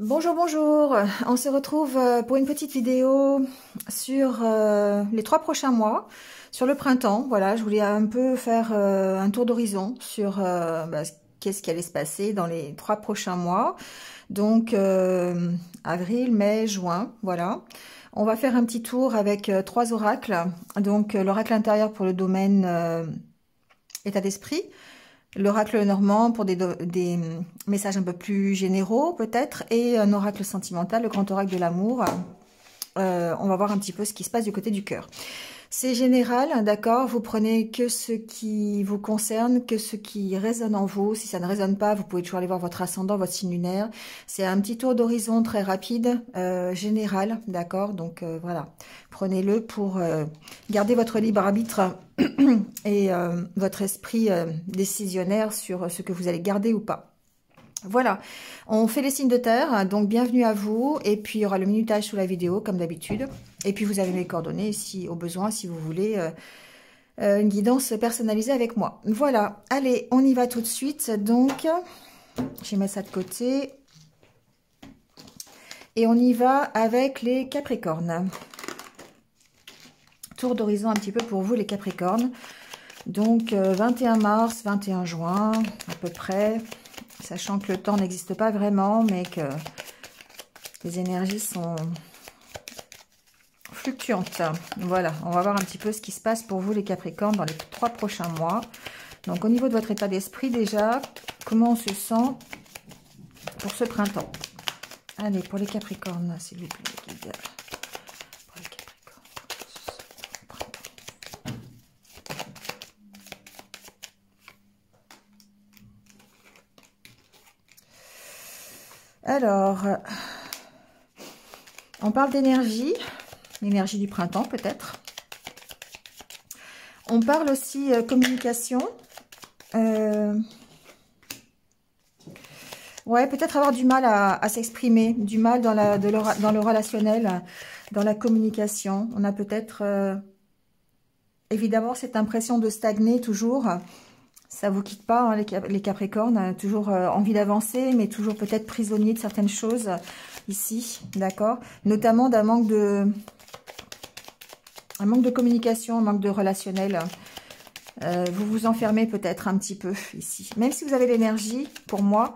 Bonjour, bonjour. On se retrouve pour une petite vidéo sur les 3 prochains mois, sur le printemps. Voilà, je voulais un peu faire un tour d'horizon sur qu'est-ce qui allait se passer dans les 3 prochains mois. Donc, avril, mai, juin, voilà. On va faire un petit tour avec 3 oracles. Donc, l'oracle intérieur pour le domaine état d'esprit. L'oracle normand pour des messages un peu plus généraux peut-être, et un oracle sentimental, le grand oracle de l'amour. On va voir un petit peu ce qui se passe du côté du cœur. C'est général, d'accord, vous prenez que ce qui vous concerne, que ce qui résonne en vous. Si ça ne résonne pas, vous pouvez toujours aller voir votre ascendant, votre signe lunaire. C'est un petit tour d'horizon très rapide, général, d'accord. Donc voilà, prenez-le pour garder votre libre arbitre et votre esprit décisionnaire sur ce que vous allez garder ou pas. Voilà, on fait les signes de terre, donc bienvenue à vous, et puis il y aura le minutage sous la vidéo comme d'habitude, et puis vous avez mes coordonnées si au besoin, si vous voulez une guidance personnalisée avec moi. Voilà, allez, on y va tout de suite, donc je vais mettre ça de côté, et on y va avec les Capricornes. Tour d'horizon un petit peu pour vous les Capricornes, donc 21 mars, 21 juin à peu près. Sachant que le temps n'existe pas vraiment, mais que les énergies sont fluctuantes. Voilà, on va voir un petit peu ce qui se passe pour vous les Capricornes dans les 3 prochains mois. Donc au niveau de votre état d'esprit déjà, comment on se sent pour ce printemps? Allez, pour les Capricornes, s'il vous plaît, guide. Pour les Capricornes, comment on se sent pour le printemps? Alors, on parle d'énergie, l'énergie du printemps peut-être. On parle aussi communication. Ouais, peut-être avoir du mal à s'exprimer, du mal dans le relationnel, dans la communication. On a peut-être, évidemment, cette impression de stagner toujours. Ça vous quitte pas, hein, les Capricornes, toujours envie d'avancer, mais toujours peut-être prisonnier de certaines choses ici, d'accord? Notamment d'un manque de communication, un manque de relationnel. Vous vous enfermez peut-être un petit peu ici. Même si vous avez l'énergie, pour moi,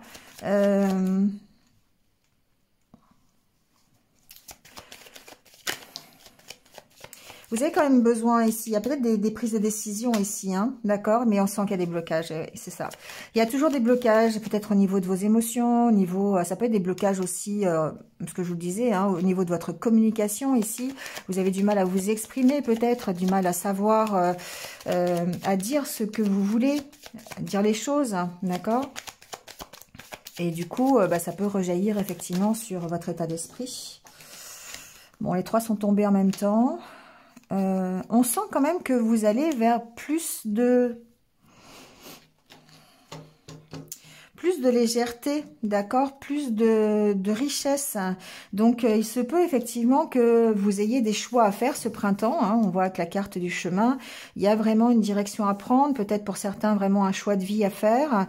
vous avez quand même besoin ici, il y a peut-être des prises de décision ici, hein, d'accord, mais on sent qu'il y a des blocages, c'est ça. Il y a toujours des blocages, peut-être au niveau de vos émotions, au niveau, ça peut être des blocages aussi, ce que je vous disais, hein, au niveau de votre communication ici. Vous avez du mal à vous exprimer peut-être, du mal à savoir, à dire ce que vous voulez, à dire les choses, hein, d'accord. Et du coup, ça peut rejaillir effectivement sur votre état d'esprit. Bon, les 3 sont tombés en même temps. On sent quand même que vous allez vers plus de légèreté, d'accord, plus de richesse. Donc, il se peut effectivement que vous ayez des choix à faire ce printemps, hein. On voit avec la carte du chemin, il y a vraiment une direction à prendre, peut-être pour certains vraiment un choix de vie à faire.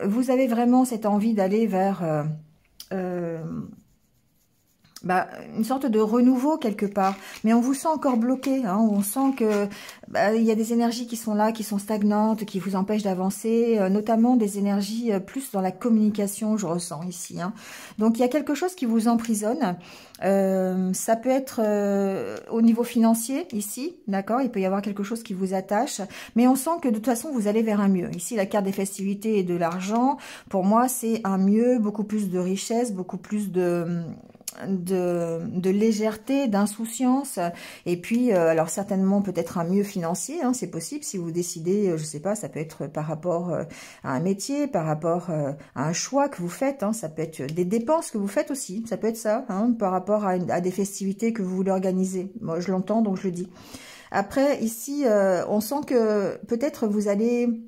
Vous avez vraiment cette envie d'aller vers une sorte de renouveau quelque part, mais on vous sent encore bloqué, hein, on sent que il y a des énergies qui sont là, qui sont stagnantes, qui vous empêchent d'avancer, notamment des énergies plus dans la communication, je ressens ici, hein. Donc il y a quelque chose qui vous emprisonne, ça peut être au niveau financier ici, d'accord, il peut y avoir quelque chose qui vous attache, mais on sent que de toute façon vous allez vers un mieux. Ici la carte des festivités et de l'argent, pour moi c'est un mieux, beaucoup plus de richesse, beaucoup plus de légèreté, d'insouciance, et puis alors certainement peut-être un mieux financier, hein, c'est possible si vous décidez, je sais pas, ça peut être par rapport à un métier, par rapport à un choix que vous faites, hein, ça peut être des dépenses que vous faites aussi, ça peut être ça, hein, par rapport à des festivités que vous voulez organiser. Moi je l'entends donc je le dis. Après ici on sent que peut-être vous allez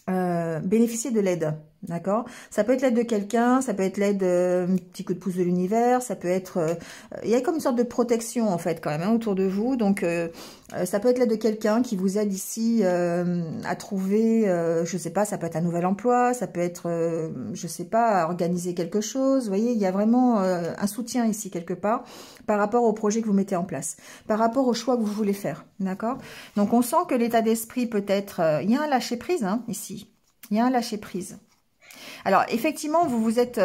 bénéficier de l'aide. d'accord? Ça peut être l'aide de quelqu'un, ça peut être l'aide, un petit coup de pouce de l'univers, ça peut être... il y a comme une sorte de protection, en fait, quand même, hein, autour de vous. Donc, ça peut être l'aide de quelqu'un qui vous aide ici à trouver, je sais pas, ça peut être un nouvel emploi, ça peut être, je sais pas, à organiser quelque chose. Vous voyez, il y a vraiment un soutien ici, quelque part, par rapport au projet que vous mettez en place, par rapport au choix que vous voulez faire, d'accord? Donc, on sent que l'état d'esprit peut être... il y a un lâcher-prise, hein, ici. Il y a un lâcher-prise. Alors, effectivement, vous êtes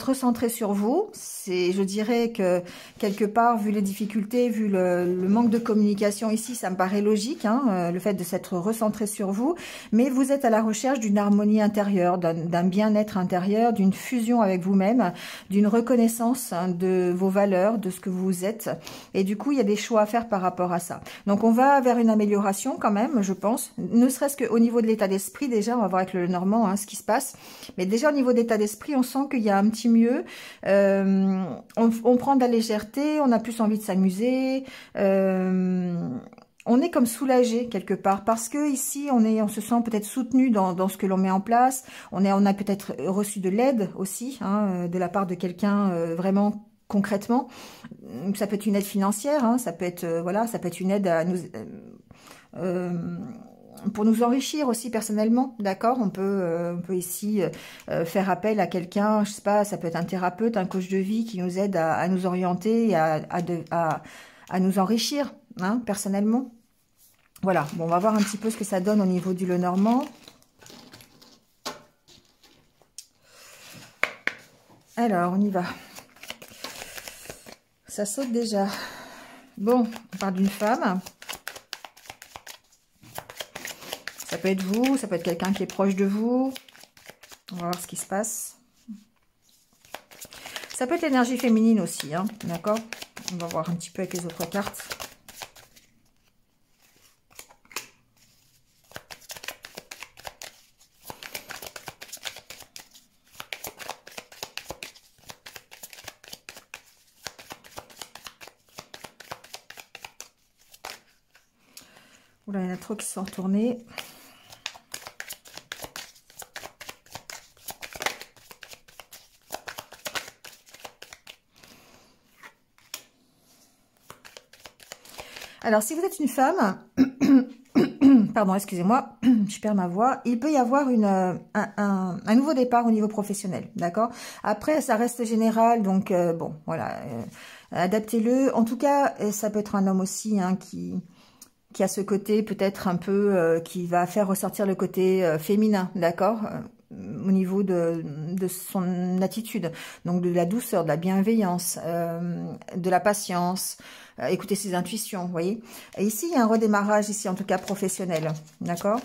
recentré sur vous. C'est, je dirais que, quelque part, vu les difficultés, vu le manque de communication ici, ça me paraît logique, hein, le fait de s'être recentré sur vous. Mais vous êtes à la recherche d'une harmonie intérieure, d'un bien-être intérieur, d'une fusion avec vous-même, d'une reconnaissance, hein, de vos valeurs, de ce que vous êtes. Et du coup, il y a des choix à faire par rapport à ça. Donc, on va vers une amélioration quand même, je pense. Ne serait-ce qu'au niveau de l'état d'esprit, déjà, on va voir avec le Normand, hein, ce qui se passe. Mais déjà, au niveau d'état d'esprit, on sent qu'il y a un petit mieux. On prend de la légèreté, on a plus envie de s'amuser. On est comme soulagé quelque part parce que ici, on se sent peut-être soutenu dans ce que l'on met en place. On a peut-être reçu de l'aide aussi, hein, de la part de quelqu'un vraiment concrètement. Ça peut être une aide financière, hein, ça peut être voilà, ça peut être une aide à nous... pour nous enrichir aussi personnellement, d'accord? On peut ici faire appel à quelqu'un, je sais pas, ça peut être un thérapeute, un coach de vie qui nous aide à nous orienter et à nous enrichir, hein, personnellement. Voilà, bon, on va voir un petit peu ce que ça donne au niveau du Lenormand. Alors, on y va. Ça saute déjà. Bon, on parle d'une femme. Ça peut être vous, ça peut être quelqu'un qui est proche de vous. On va voir ce qui se passe. Ça peut être l'énergie féminine aussi, hein, d'accord? On va voir un petit peu avec les autres cartes. Oula, il y en a trop qui sont retournés. Alors, si vous êtes une femme, pardon, excusez-moi, je perds ma voix, il peut y avoir un nouveau départ au niveau professionnel, d'accord? Après, ça reste général, donc bon, voilà, adaptez-le. En tout cas, ça peut être un homme aussi, hein, qui a ce côté peut-être un peu, qui va faire ressortir le côté féminin, d'accord, au niveau de son attitude, donc de la douceur, de la bienveillance, de la patience, écouter ses intuitions, vous voyez. Et ici, il y a un redémarrage, ici, en tout cas professionnel, d'accord.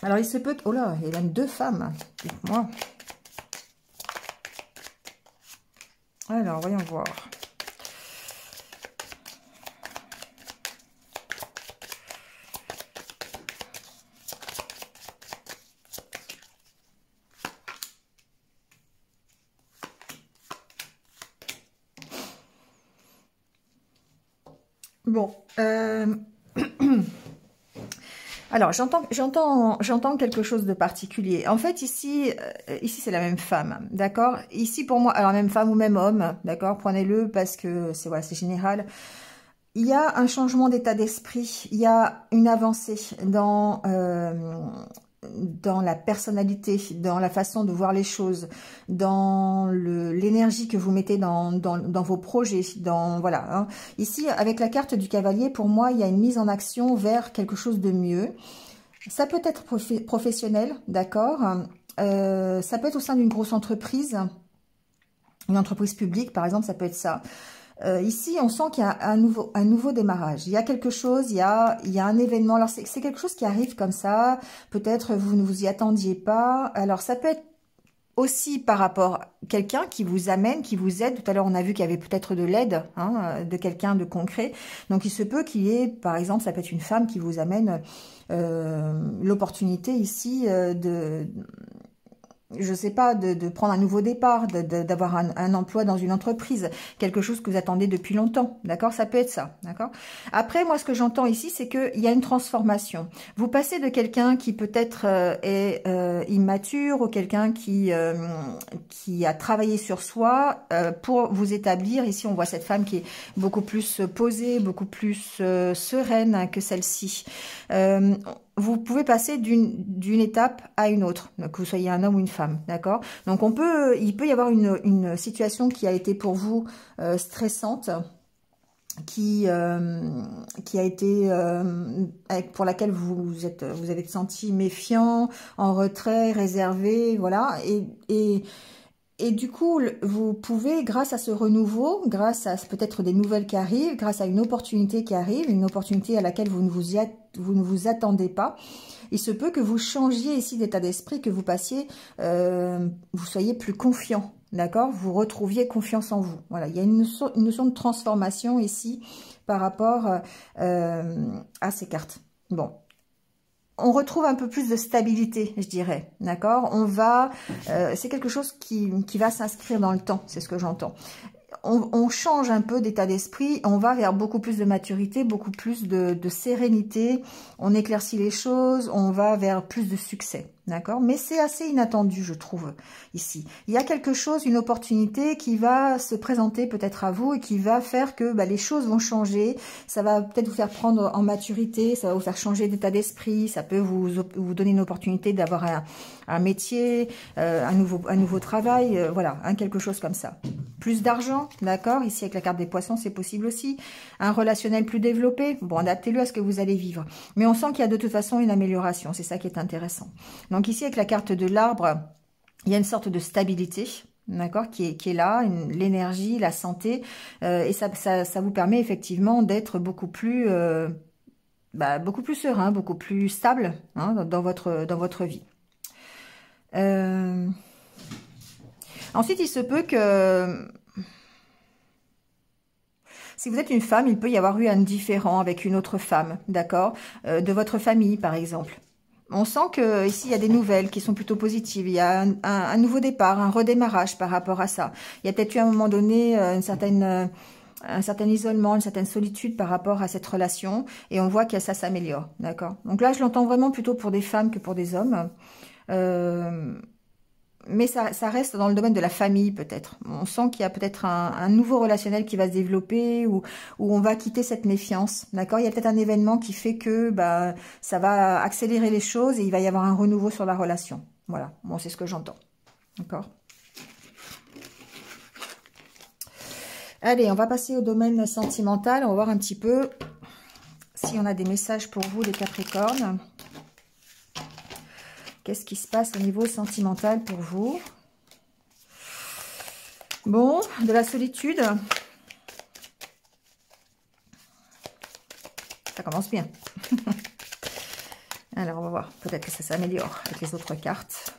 Alors, il se peut que... Oh là, il y a même deux femmes, dites-moi. Alors, voyons voir. Bon, alors j'entends quelque chose de particulier. En fait, ici c'est la même femme, d'accord? Ici pour moi, alors même femme ou même homme, d'accord? Prenez-le parce que c'est voilà, c'est général. Il y a un changement d'état d'esprit, il y a une avancée dans la personnalité, dans la façon de voir les choses, dans l'énergie que vous mettez dans vos projets, voilà. Hein. Ici, avec la carte du cavalier, pour moi, il y a une mise en action vers quelque chose de mieux. Ça peut être professionnel, d'accord. Ça peut être au sein d'une grosse entreprise, une entreprise publique, par exemple, ça peut être ça. Ici, on sent qu'il y a un nouveau démarrage. Il y a quelque chose, il y a un événement. Alors, c'est quelque chose qui arrive comme ça. Peut-être vous ne vous y attendiez pas. Alors, ça peut être aussi par rapport à quelqu'un qui vous amène, qui vous aide. Tout à l'heure, on a vu qu'il y avait peut-être de l'aide, hein, de quelqu'un de concret. Donc, il se peut qu'il y ait, par exemple, ça peut être une femme qui vous amène l'opportunité ici je sais pas, de prendre un nouveau départ, d'avoir un emploi dans une entreprise, quelque chose que vous attendez depuis longtemps, d'accord? Ça peut être ça, d'accord? Après, moi, ce que j'entends ici, c'est qu'il y a une transformation. Vous passez de quelqu'un qui peut-être est immature ou quelqu'un qui a travaillé sur soi pour vous établir. Ici, on voit cette femme qui est beaucoup plus posée, beaucoup plus sereine que celle-ci. Vous pouvez passer d'une étape à une autre, que vous soyez un homme ou une femme, d'accord? Donc il peut y avoir une situation qui a été pour vous stressante, qui a été pour laquelle vous avez senti méfiant, en retrait, réservé, voilà, et du coup, vous pouvez, grâce à ce renouveau, grâce à peut-être des nouvelles qui arrivent, grâce à une opportunité qui arrive, une opportunité à laquelle vous ne vous attendez pas, il se peut que vous changiez ici d'état d'esprit, que vous passiez, vous soyez plus confiant, d'accord? Vous retrouviez confiance en vous. Voilà, il y a une notion de transformation ici par rapport à ces cartes. Bon. On retrouve un peu plus de stabilité, je dirais, d'accord? C'est quelque chose qui va s'inscrire dans le temps, c'est ce que j'entends. On change un peu d'état d'esprit, on va vers beaucoup plus de maturité, beaucoup plus de sérénité, on éclaircit les choses, on va vers plus de succès, d'accord? Mais c'est assez inattendu, je trouve, ici. Il y a quelque chose, une opportunité qui va se présenter peut-être à vous et qui va faire que les choses vont changer, ça va peut-être vous faire prendre en maturité, ça va vous faire changer d'état d'esprit, ça peut vous donner une opportunité d'avoir un métier, un nouveau travail, voilà, quelque chose comme ça. Plus d'argent, d'accord? Ici, avec la carte des poissons, c'est possible aussi. Un relationnel plus développé. Bon, adaptez-le à ce que vous allez vivre. Mais on sent qu'il y a de toute façon une amélioration. C'est ça qui est intéressant. Donc ici, avec la carte de l'arbre, il y a une sorte de stabilité, d'accord, qui est là, l'énergie, la santé. Et ça vous permet effectivement d'être beaucoup plus serein, beaucoup plus stable dans votre vie. Ensuite, il se peut que, si vous êtes une femme, il peut y avoir eu un différend avec une autre femme, d'accord, de votre famille, par exemple. On sent que ici il y a des nouvelles qui sont plutôt positives. Il y a un nouveau départ, un redémarrage par rapport à ça. Il y a peut-être eu à un moment donné un certain isolement, une certaine solitude par rapport à cette relation. Et on voit que ça s'améliore, d'accord. Donc là, je l'entends vraiment plutôt pour des femmes que pour des hommes. Mais ça reste dans le domaine de la famille peut-être. On sent qu'il y a peut-être un nouveau relationnel qui va se développer où on va quitter cette méfiance. D'accord? Il y a peut-être un événement qui fait que ça va accélérer les choses et il va y avoir un renouveau sur la relation. Voilà, bon, c'est ce que j'entends. D'accord? Allez, on va passer au domaine sentimental. On va voir un petit peu si on a des messages pour vous, les Capricornes. Qu'est-ce qui se passe au niveau sentimental pour vous? Bon, de la solitude. Ça commence bien. Alors, on va voir. Peut-être que ça s'améliore avec les autres cartes.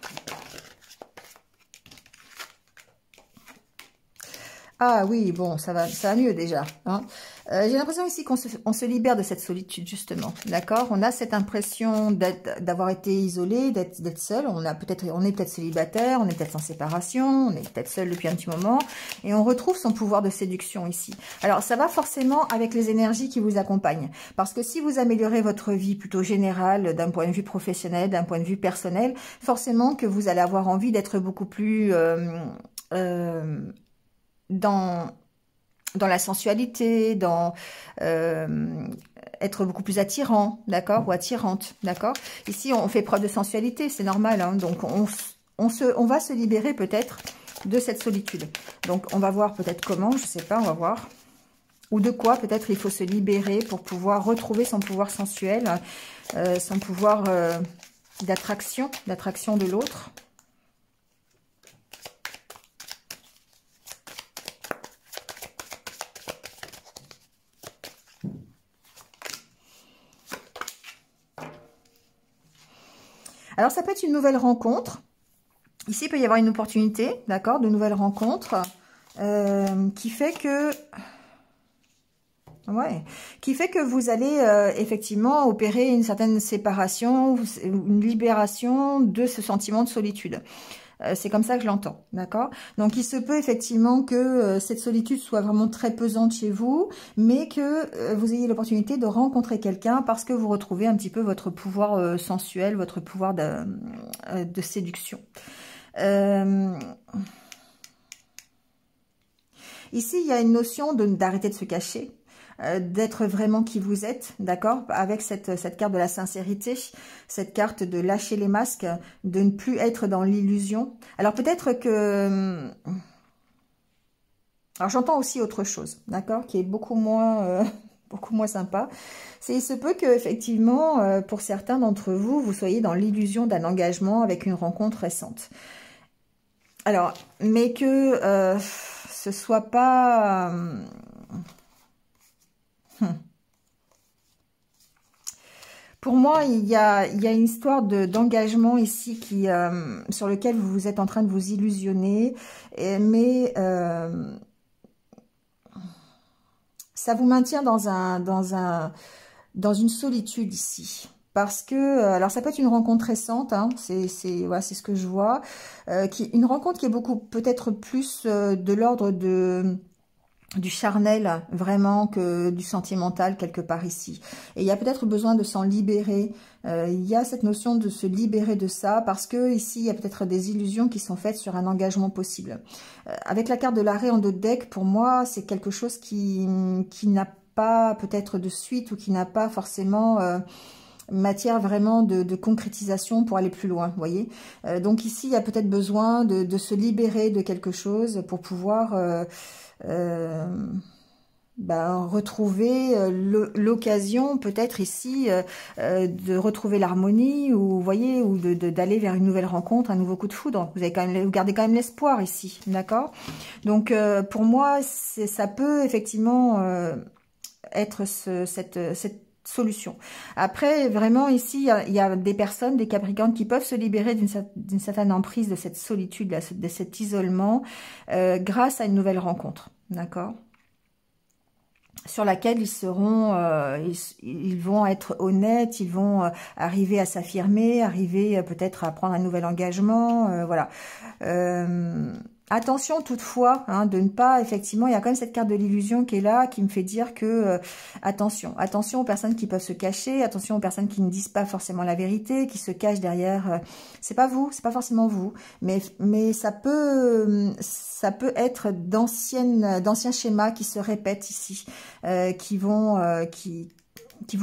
Ah oui, bon, ça va mieux déjà. Hein. J'ai l'impression ici qu'on se libère de cette solitude, justement. D'accord? On a cette impression d'avoir été isolé, d'être seul. On est peut-être célibataire, on est peut-être en séparation, on est peut-être seul depuis un petit moment. Et on retrouve son pouvoir de séduction ici. Alors, ça va forcément avec les énergies qui vous accompagnent. Parce que si vous améliorez votre vie plutôt générale, d'un point de vue professionnel, d'un point de vue personnel, forcément que vous allez avoir envie d'être beaucoup plus... dans la sensualité, dans être beaucoup plus attirant, d'accord, ou attirante, d'accord. Ici, on fait preuve de sensualité, c'est normal, hein, donc on va se libérer peut-être de cette solitude. Donc, on va voir peut-être comment, je sais pas, on va voir. Ou de quoi, peut-être, il faut se libérer pour pouvoir retrouver son pouvoir sensuel, son pouvoir d'attraction de l'autre. Alors, ça peut être une nouvelle rencontre. Ici, il peut y avoir une opportunité, d'accord, de nouvelles rencontres qui fait que... Ouais, qui fait que vous allez effectivement opérer une certaine séparation, une libération de ce sentiment de solitude. C'est comme ça que je l'entends, d'accord? Donc, il se peut effectivement que cette solitude soit vraiment très pesante chez vous, mais que vous ayez l'opportunité de rencontrer quelqu'un parce que vous retrouvez un petit peu votre pouvoir sensuel, votre pouvoir de séduction. Ici, il y a une notion d'arrêter de se cacher, d'être vraiment qui vous êtes, d'accord? Avec cette carte de la sincérité, cette carte de lâcher les masques, de ne plus être dans l'illusion. Alors peut-être que... Alors j'entends aussi autre chose, d'accord? Qui est beaucoup moins sympa. Il se peut que effectivement, pour certains d'entre vous, vous soyez dans l'illusion d'un engagement avec une rencontre récente. Alors, mais que ce soit pas... Pour moi, il y a une histoire d'engagement ici qui sur lequel vous êtes en train de vous illusionner, mais ça vous maintient dans une solitude ici. Parce que, alors ça peut être une rencontre récente, hein, voilà, c'est ce que je vois, une rencontre qui est beaucoup peut-être plus de l'ordre du charnel vraiment que du sentimental quelque part ici. Et il y a peut-être besoin de s'en libérer. Il y a cette notion de se libérer de ça parce que ici il y a peut-être des illusions qui sont faites sur un engagement possible. Avec la carte de l'arrêt en dos de deck, pour moi c'est quelque chose qui n'a pas peut-être de suite ou qui n'a pas forcément matière vraiment de concrétisation pour aller plus loin, vous voyez. Donc ici il y a peut-être besoin de se libérer de quelque chose pour pouvoir retrouver l'occasion peut-être ici de retrouver l'harmonie ou vous voyez ou d'aller vers une nouvelle rencontre, un nouveau coup de foudre. Vous gardez quand même l'espoir ici, d'accord? Donc pour moi ça peut effectivement être cette solution. Après, vraiment, ici, il y a des personnes, des Capricornes qui peuvent se libérer d'une certaine emprise de cette solitude, de cet isolement, grâce à une nouvelle rencontre, d'accord? Sur laquelle ils seront, ils vont être honnêtes, ils vont arriver à s'affirmer, arriver peut-être à prendre un nouvel engagement, voilà. Attention toutefois, hein, de ne pas, effectivement, il y a quand même cette carte de l'illusion qui est là, qui me fait dire que, attention aux personnes qui peuvent se cacher, attention aux personnes qui ne disent pas forcément la vérité, qui se cachent derrière, c'est pas vous, c'est pas forcément vous, mais ça peut être d'anciens schémas qui se répètent ici, qui vous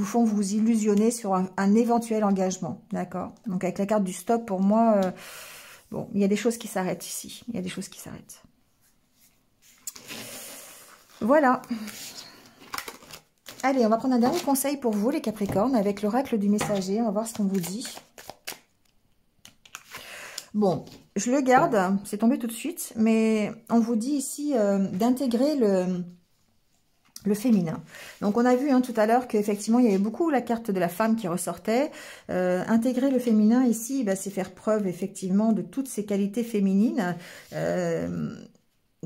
font vous illusionner sur un éventuel engagement, d'accord? Donc avec la carte du stop, pour moi... bon, il y a des choses qui s'arrêtent ici. Il y a des choses qui s'arrêtent. Voilà. Allez, on va prendre un dernier conseil pour vous, les Capricornes, avec l'oracle du messager. On va voir ce qu'on vous dit. Bon, je le garde. C'est tombé tout de suite. Mais on vous dit ici d'intégrer le féminin. Donc on a vu tout à l'heure qu'effectivement il y avait beaucoup la carte de la femme qui ressortait. Intégrer le féminin ici, c'est faire preuve effectivement de toutes ces qualités féminines.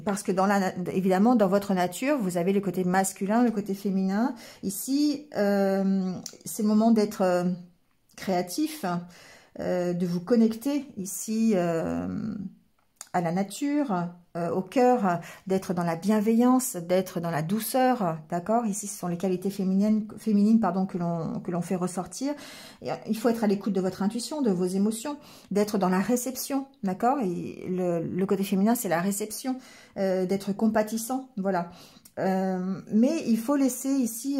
Parce que évidemment dans votre nature, vous avez le côté masculin, le côté féminin. Ici, c'est le moment d'être créatif, de vous connecter ici à la nature, au cœur, d'être dans la bienveillance, d'être dans la douceur, d'accord? Ici, ce sont les qualités féminines que l'on fait ressortir. Et il faut être à l'écoute de votre intuition, de vos émotions, d'être dans la réception, d'accord? Et le côté féminin, c'est la réception, d'être compatissant, voilà. Mais il faut laisser ici...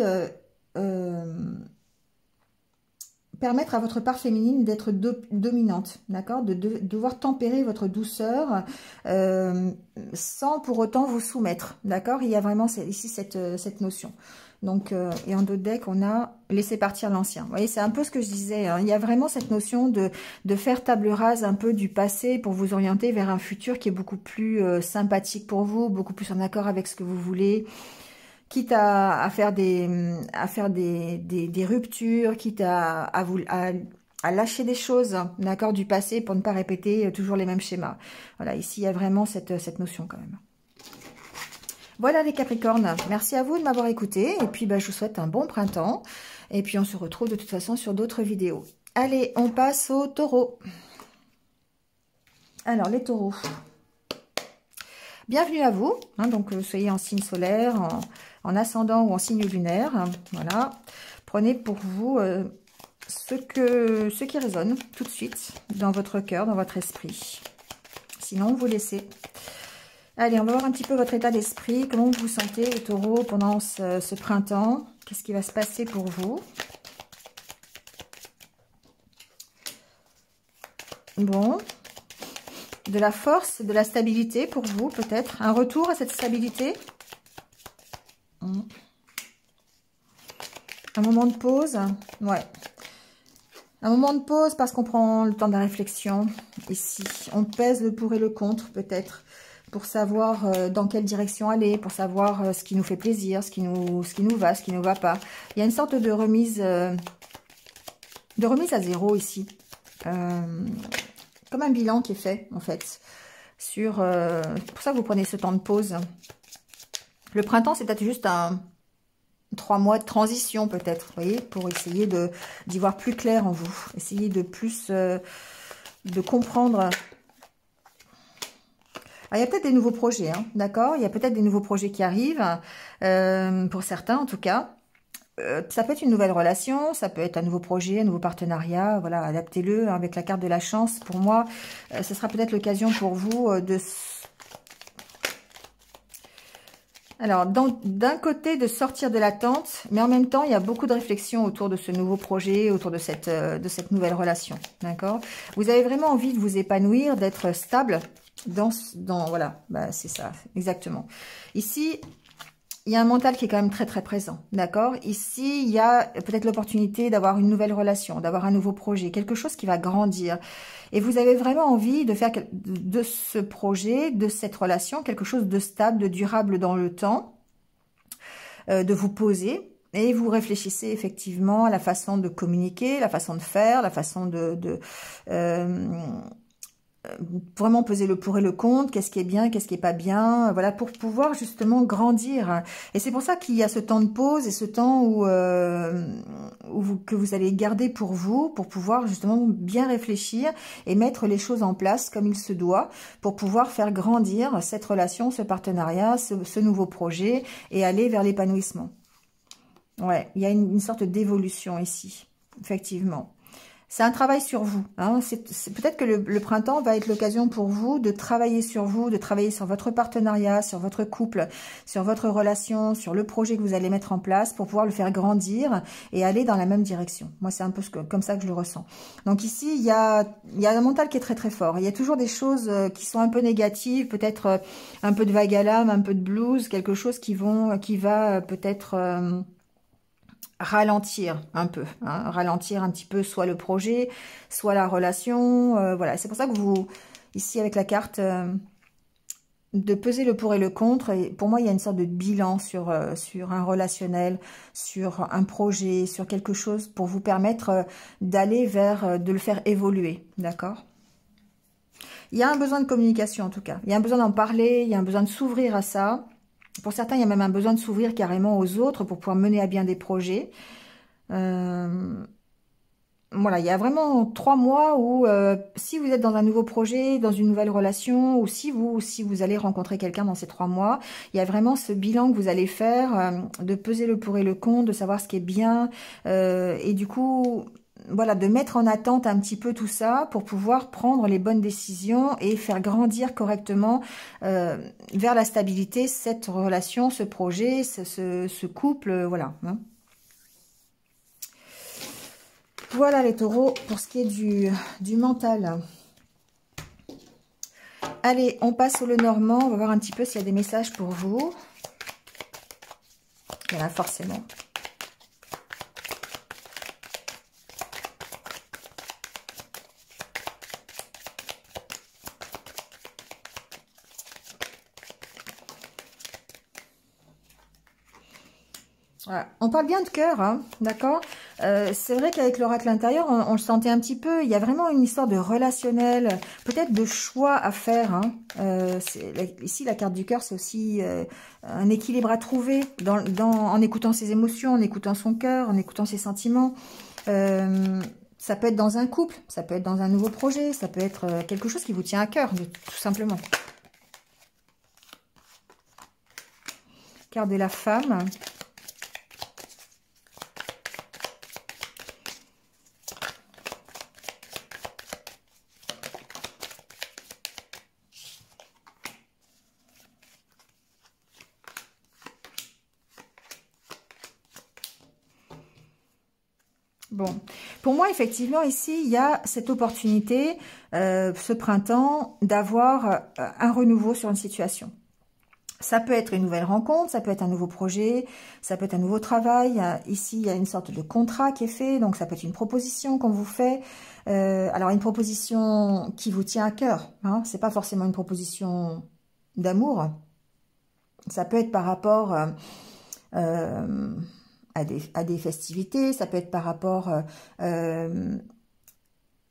permettre à votre part féminine d'être dominante, d'accord, de devoir tempérer votre douceur sans pour autant vous soumettre, d'accord. Il y a vraiment ici cette notion. Donc, et en dos de deck, on a laissé partir l'ancien. Vous voyez, c'est un peu ce que je disais, hein. Il y a vraiment cette notion de faire table rase un peu du passé pour vous orienter vers un futur qui est beaucoup plus sympathique pour vous, beaucoup plus en accord avec ce que vous voulez. Quitte à faire des ruptures, quitte à lâcher des choses, d'accord, du passé pour ne pas répéter toujours les mêmes schémas. Voilà, ici il y a vraiment cette notion quand même. Voilà les Capricornes, merci à vous de m'avoir écouté et puis je vous souhaite un bon printemps et puis on se retrouve de toute façon sur d'autres vidéos. Allez, on passe au Taureau. Alors, les taureaux. Bienvenue à vous. Hein, donc, soyez en signe solaire, en ascendant ou en signe lunaire. Voilà. Prenez pour vous ce qui résonne tout de suite dans votre cœur, dans votre esprit. Sinon, vous laissez. Allez, on va voir un petit peu votre état d'esprit. Comment vous vous sentez, les taureaux, pendant ce printemps? Qu'est-ce qui va se passer pour vous? Bon. De la force, de la stabilité pour vous, peut-être. Un retour à cette stabilité. Un moment de pause. Ouais. Un moment de pause parce qu'on prend le temps de la réflexion. Ici, on pèse le pour et le contre, peut-être. Pour savoir dans quelle direction aller, pour savoir ce qui nous fait plaisir, ce qui nous va, ce qui ne nous va pas. Il y a une sorte de remise à zéro ici. Comme un bilan qui est fait, en fait. C'est pour ça que vous prenez ce temps de pause. Le printemps, c'est peut-être juste 3 mois de transition, peut-être, vous voyez, pour essayer d'y voir plus clair en vous. Essayer de plus de comprendre. Alors, il y a peut-être des nouveaux projets, hein, d'accord? Il y a peut-être des nouveaux projets qui arrivent, pour certains en tout cas. Ça peut être une nouvelle relation, ça peut être un nouveau projet, un nouveau partenariat. Voilà, adaptez-le avec la carte de la chance. Pour moi, ce sera peut-être l'occasion pour vous de... Alors, d'un côté, de sortir de l'attente, mais en même temps, il y a beaucoup de réflexion autour de ce nouveau projet, autour de cette nouvelle relation, d'accord? Vous avez vraiment envie de vous épanouir, d'être stable voilà, bah, c'est ça, exactement. Ici, il y a un mental qui est quand même très très présent, d'accord? Ici, il y a peut-être l'opportunité d'avoir une nouvelle relation, d'avoir un nouveau projet, quelque chose qui va grandir. Et vous avez vraiment envie de faire de ce projet, de cette relation, quelque chose de stable, de durable dans le temps, de vous poser. Et vous réfléchissez effectivement à la façon de communiquer, la façon de faire, la façon vraiment peser le pour et le contre, qu'est-ce qui est bien, qu'est-ce qui est pas bien, voilà, pour pouvoir justement grandir. Et c'est pour ça qu'il y a ce temps de pause et ce temps que vous allez garder pour vous, pour pouvoir justement bien réfléchir et mettre les choses en place comme il se doit, pour pouvoir faire grandir cette relation, ce partenariat, ce nouveau projet et aller vers l'épanouissement. Ouais, il y a une sorte d'évolution ici, effectivement. C'est un travail sur vous. Hein. Peut-être que le printemps va être l'occasion pour vous de travailler sur vous, de travailler sur votre partenariat, sur votre couple, sur votre relation, sur le projet que vous allez mettre en place pour pouvoir le faire grandir et aller dans la même direction. Moi, c'est un peu comme ça que je le ressens. Donc ici, il y a un mental qui est très très fort. Il y a toujours des choses qui sont un peu négatives, peut-être un peu de vague à l'âme, un peu de blues, quelque chose qui va peut-être... ralentir un peu, hein, ralentir un petit peu soit le projet, soit la relation, voilà. C'est pour ça que vous, ici avec la carte, de peser le pour et le contre, et pour moi il y a une sorte de bilan sur un relationnel, sur un projet, sur quelque chose pour vous permettre d'aller vers, de le faire évoluer, d'accord? Il y a un besoin de communication en tout cas, il y a un besoin d'en parler, il y a un besoin de s'ouvrir à ça. Pour certains, il y a même un besoin de s'ouvrir carrément aux autres pour pouvoir mener à bien des projets. Voilà, il y a vraiment 3 mois où si vous êtes dans un nouveau projet, dans une nouvelle relation, ou si vous allez rencontrer quelqu'un dans ces 3 mois, il y a vraiment ce bilan que vous allez faire, de peser le pour et le contre, de savoir ce qui est bien, et du coup... Voilà, de mettre en attente un petit peu tout ça pour pouvoir prendre les bonnes décisions et faire grandir correctement vers la stabilité cette relation, ce projet, ce couple, voilà. Hein. Voilà les taureaux pour ce qui est du mental. Allez, on passe au Lenormand, on va voir un petit peu s'il y a des messages pour vous. Il y en a forcément. Voilà. On parle bien de cœur, hein, d'accord? C'est vrai qu'avec l'oracle intérieur, on le sentait un petit peu. Il y a vraiment une histoire de relationnel, peut-être de choix à faire. Hein. Ici, la carte du cœur, c'est aussi un équilibre à trouver en écoutant ses émotions, en écoutant son cœur, en écoutant ses sentiments. Ça peut être dans un couple, ça peut être dans un nouveau projet, ça peut être quelque chose qui vous tient à cœur, tout simplement. Carte de la femme. Bon, pour moi, effectivement, ici, il y a cette opportunité, ce printemps, d'avoir un renouveau sur une situation. Ça peut être une nouvelle rencontre, ça peut être un nouveau projet, ça peut être un nouveau travail. Ici, il y a une sorte de contrat qui est fait, donc ça peut être une proposition qu'on vous fait. Alors, une proposition qui vous tient à cœur, hein, c'est pas forcément une proposition d'amour. Ça peut être par rapport à des festivités, ça peut être par rapport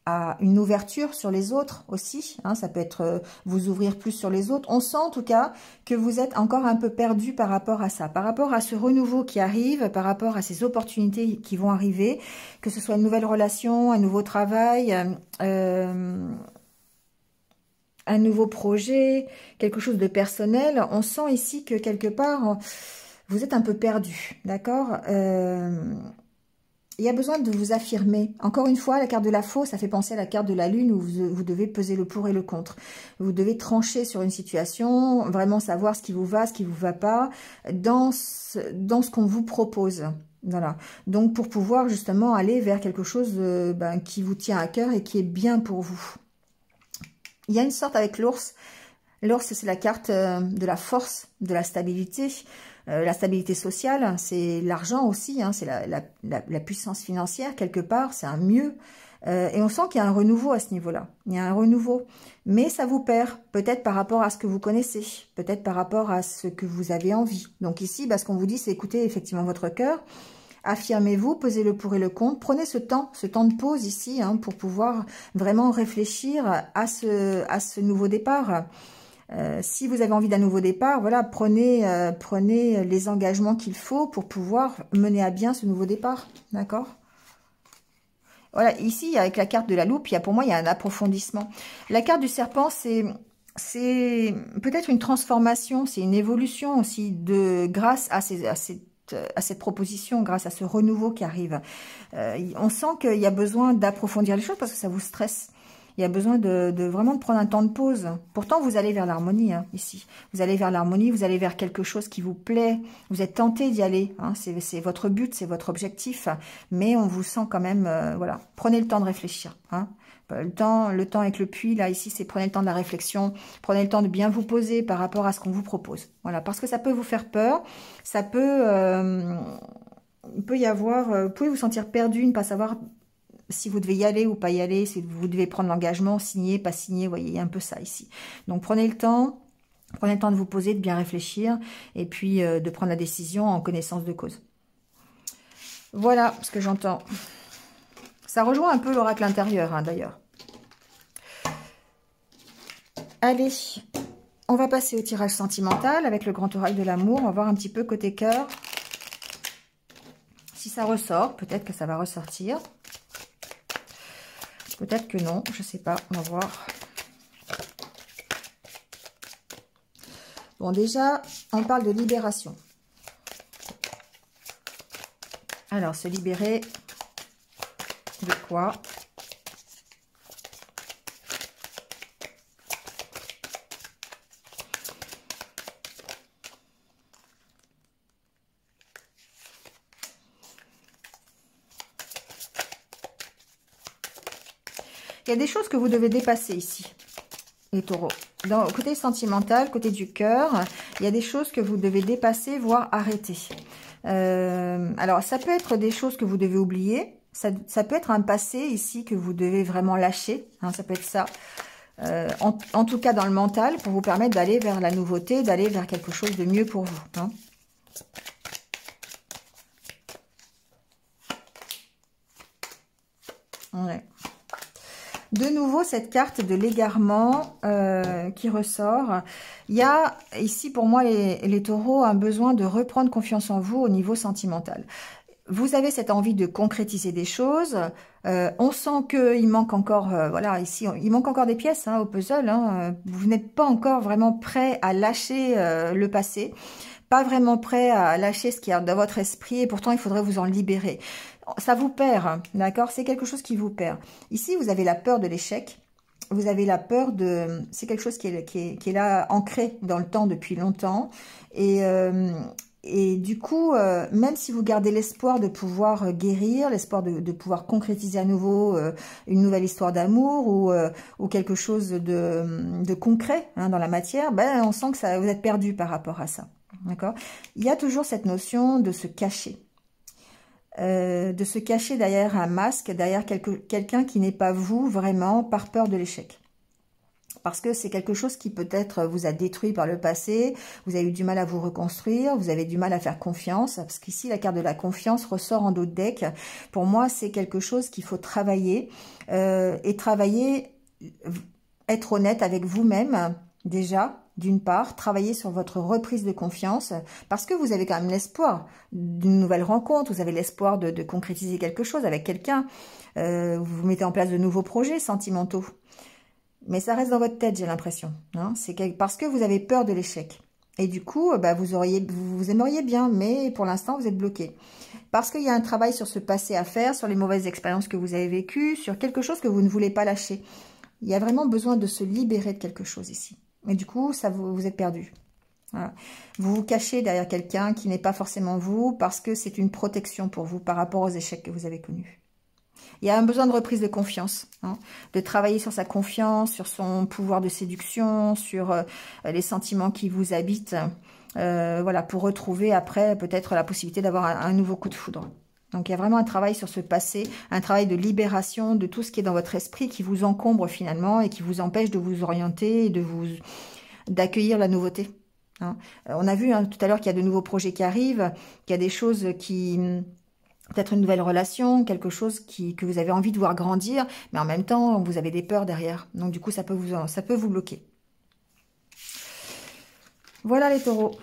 à une ouverture sur les autres aussi, hein, ça peut être vous ouvrir plus sur les autres. On sent en tout cas que vous êtes encore un peu perdu par rapport à ça, par rapport à ce renouveau qui arrive, par rapport à ces opportunités qui vont arriver, que ce soit une nouvelle relation, un nouveau travail, un nouveau projet, quelque chose de personnel. On sent ici que quelque part, vous êtes un peu perdu, d'accord? Il y a besoin de vous affirmer. Encore une fois, la carte de la faux, ça fait penser à la carte de la lune où vous devez peser le pour et le contre. Vous devez trancher sur une situation, vraiment savoir ce qui vous va, ce qui vous va pas, dans ce qu'on vous propose. Voilà. Donc, pour pouvoir justement aller vers quelque chose qui vous tient à cœur et qui est bien pour vous. Il y a une sorte avec l'ours. L'ours, c'est la carte de la force, de la stabilité sociale, c'est l'argent aussi, hein, c'est la puissance financière quelque part, c'est un mieux. Et on sent qu'il y a un renouveau à ce niveau-là. Il y a un renouveau. Mais ça vous perd, peut-être par rapport à ce que vous connaissez, peut-être par rapport à ce que vous avez envie. Donc ici, ce qu'on vous dit, c'est écoutez effectivement votre cœur, affirmez-vous, pesez le pour et le contre, prenez ce temps de pause ici, hein, pour pouvoir vraiment réfléchir à ce nouveau départ. Si vous avez envie d'un nouveau départ, voilà, prenez les engagements qu'il faut pour pouvoir mener à bien ce nouveau départ, d'accord? Voilà, ici, avec la carte de la loupe, pour moi, il y a un approfondissement. La carte du serpent, c'est peut-être une transformation, c'est une évolution aussi grâce à cette proposition, grâce à ce renouveau qui arrive. On sent qu'il y a besoin d'approfondir les choses parce que ça vous stresse. Il y a besoin de vraiment de prendre un temps de pause. Pourtant, vous allez vers l'harmonie, hein, ici. Vous allez vers l'harmonie, vous allez vers quelque chose qui vous plaît. Vous êtes tenté d'y aller. Hein, c'est votre but, c'est votre objectif. Mais on vous sent quand même... voilà. Prenez le temps de réfléchir. Hein. Le temps avec le puits, là, ici, c'est prenez le temps de la réflexion. Prenez le temps de bien vous poser par rapport à ce qu'on vous propose. Voilà, parce que ça peut vous faire peur. Ça peut... il peut y avoir... vous pouvez vous sentir perdu, ne pas savoir... si vous devez y aller ou pas y aller, si vous devez prendre l'engagement, signer, pas signer, vous voyez, il y a un peu ça ici. Donc prenez le temps de vous poser, de bien réfléchir, et puis de prendre la décision en connaissance de cause. Voilà ce que j'entends. Ça rejoint un peu l'oracle intérieur, hein, d'ailleurs. Allez, on va passer au tirage sentimental avec le grand oracle de l'amour. On va voir un petit peu côté cœur. Si ça ressort, peut-être que ça va ressortir. Peut-être que non, je sais pas, on va voir. Bon, déjà, on parle de libération. Alors, se libérer de quoi? Il y a des choses que vous devez dépasser ici, les taureaux. Côté sentimental, côté du cœur, il y a des choses que vous devez dépasser, voire arrêter. Alors, ça peut être des choses que vous devez oublier. Ça peut être un passé ici que vous devez vraiment lâcher. Hein, ça peut être ça. En tout cas, dans le mental, pour vous permettre d'aller vers la nouveauté, d'aller vers quelque chose de mieux pour vous. Hein. Ouais. De nouveau, cette carte de l'égarement qui ressort. Il y a ici, pour moi, les taureaux, un besoin de reprendre confiance en vous au niveau sentimental. vous avez cette envie de concrétiser des choses. On sent qu'il manque encore, voilà, ici, il manque encore des pièces au puzzle. Vous n'êtes pas encore vraiment prêt à lâcher le passé, pas vraiment prêt à lâcher ce qui est dans votre esprit, et pourtant il faudrait vous en libérer. Ça vous perd, d'accord? C'est quelque chose qui vous perd. Ici, vous avez la peur de l'échec. Vous avez la peur de... C'est quelque chose qui est là, ancré dans le temps depuis longtemps. Et du coup, même si vous gardez l'espoir de pouvoir guérir, l'espoir de pouvoir concrétiser à nouveau une nouvelle histoire d'amour ou quelque chose de concret dans la matière, ben, on sent que vous êtes perdu par rapport à ça. D'accord? Il y a toujours cette notion de se cacher. De se cacher derrière un masque, derrière quelqu'un qui n'est pas vous vraiment, par peur de l'échec. Parce que c'est quelque chose qui peut-être vous a détruit par le passé, vous avez eu du mal à vous reconstruire, vous avez du mal à faire confiance, parce qu'ici la carte de la confiance ressort en dos de deck. Pour moi, c'est quelque chose qu'il faut travailler, et travailler, être honnête avec vous-même déjà, d'une part, travailler sur votre reprise de confiance, parce que vous avez quand même l'espoir d'une nouvelle rencontre, vous avez l'espoir de concrétiser quelque chose avec quelqu'un, vous mettez en place de nouveaux projets sentimentaux. Mais ça reste dans votre tête, j'ai l'impression. C'est parce que vous avez peur de l'échec. Et du coup, vous aimeriez bien, mais pour l'instant, vous êtes bloqué. Parce qu'il y a un travail sur ce passé à faire, sur les mauvaises expériences que vous avez vécues, sur quelque chose que vous ne voulez pas lâcher. Il y a vraiment besoin de se libérer de quelque chose ici. Et du coup, vous êtes perdu. Voilà. Vous vous cachez derrière quelqu'un qui n'est pas forcément vous, parce que c'est une protection pour vous par rapport aux échecs que vous avez connus. Il y a un besoin de reprise de confiance, de travailler sur sa confiance, sur son pouvoir de séduction, sur les sentiments qui vous habitent, voilà, pour retrouver après peut-être la possibilité d'avoir un nouveau coup de foudre. Donc il y a vraiment un travail sur ce passé, un travail de libération de tout ce qui est dans votre esprit qui vous encombre finalement et qui vous empêche de vous orienter et d'accueillir la nouveauté. On a vu tout à l'heure qu'il y a de nouveaux projets qui arrivent, qu'il y a des choses qui... Peut-être une nouvelle relation, quelque chose que vous avez envie de voir grandir, mais en même temps, vous avez des peurs derrière. Donc du coup, ça peut vous bloquer. Voilà les taureaux.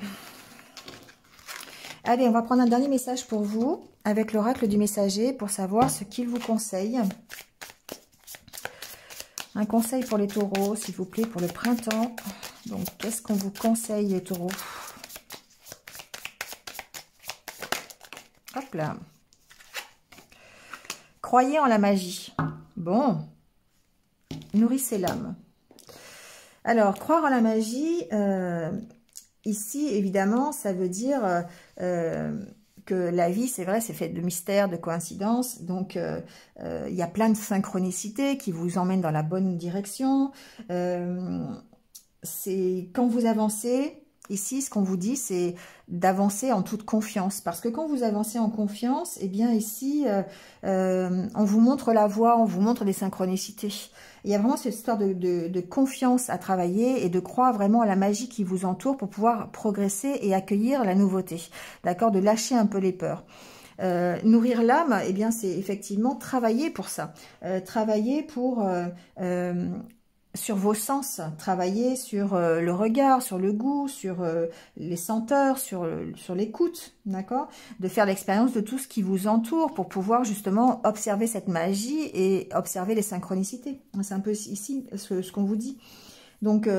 Allez, on va prendre un dernier message pour vous, avec l'oracle du messager, pour savoir ce qu'il vous conseille. Un conseil pour les taureaux, s'il vous plaît, pour le printemps. Donc, qu'est-ce qu'on vous conseille, les taureaux? Hop là. Croyez en la magie. Bon. Nourrissez l'âme. Alors, croire en la magie, ici, évidemment, ça veut dire que la vie, c'est vrai, c'est fait de mystères, de coïncidences. Donc, il y a plein de synchronicités qui vous emmènent dans la bonne direction. C'est quand vous avancez... Ici, ce qu'on vous dit, c'est d'avancer en toute confiance. Parce que quand vous avancez en confiance, eh bien ici, on vous montre la voie, on vous montre des synchronicités. Il y a vraiment cette histoire de confiance à travailler et de croire vraiment à la magie qui vous entoure pour pouvoir progresser et accueillir la nouveauté. D'accord? De lâcher un peu les peurs. Nourrir l'âme, eh bien, c'est effectivement travailler pour ça. Travailler pour... sur vos sens, travailler sur le regard, sur le goût, sur les senteurs, sur l'écoute, d'accord? De faire l'expérience de tout ce qui vous entoure pour pouvoir justement observer cette magie et observer les synchronicités. C'est un peu ici ce qu'on vous dit. Donc,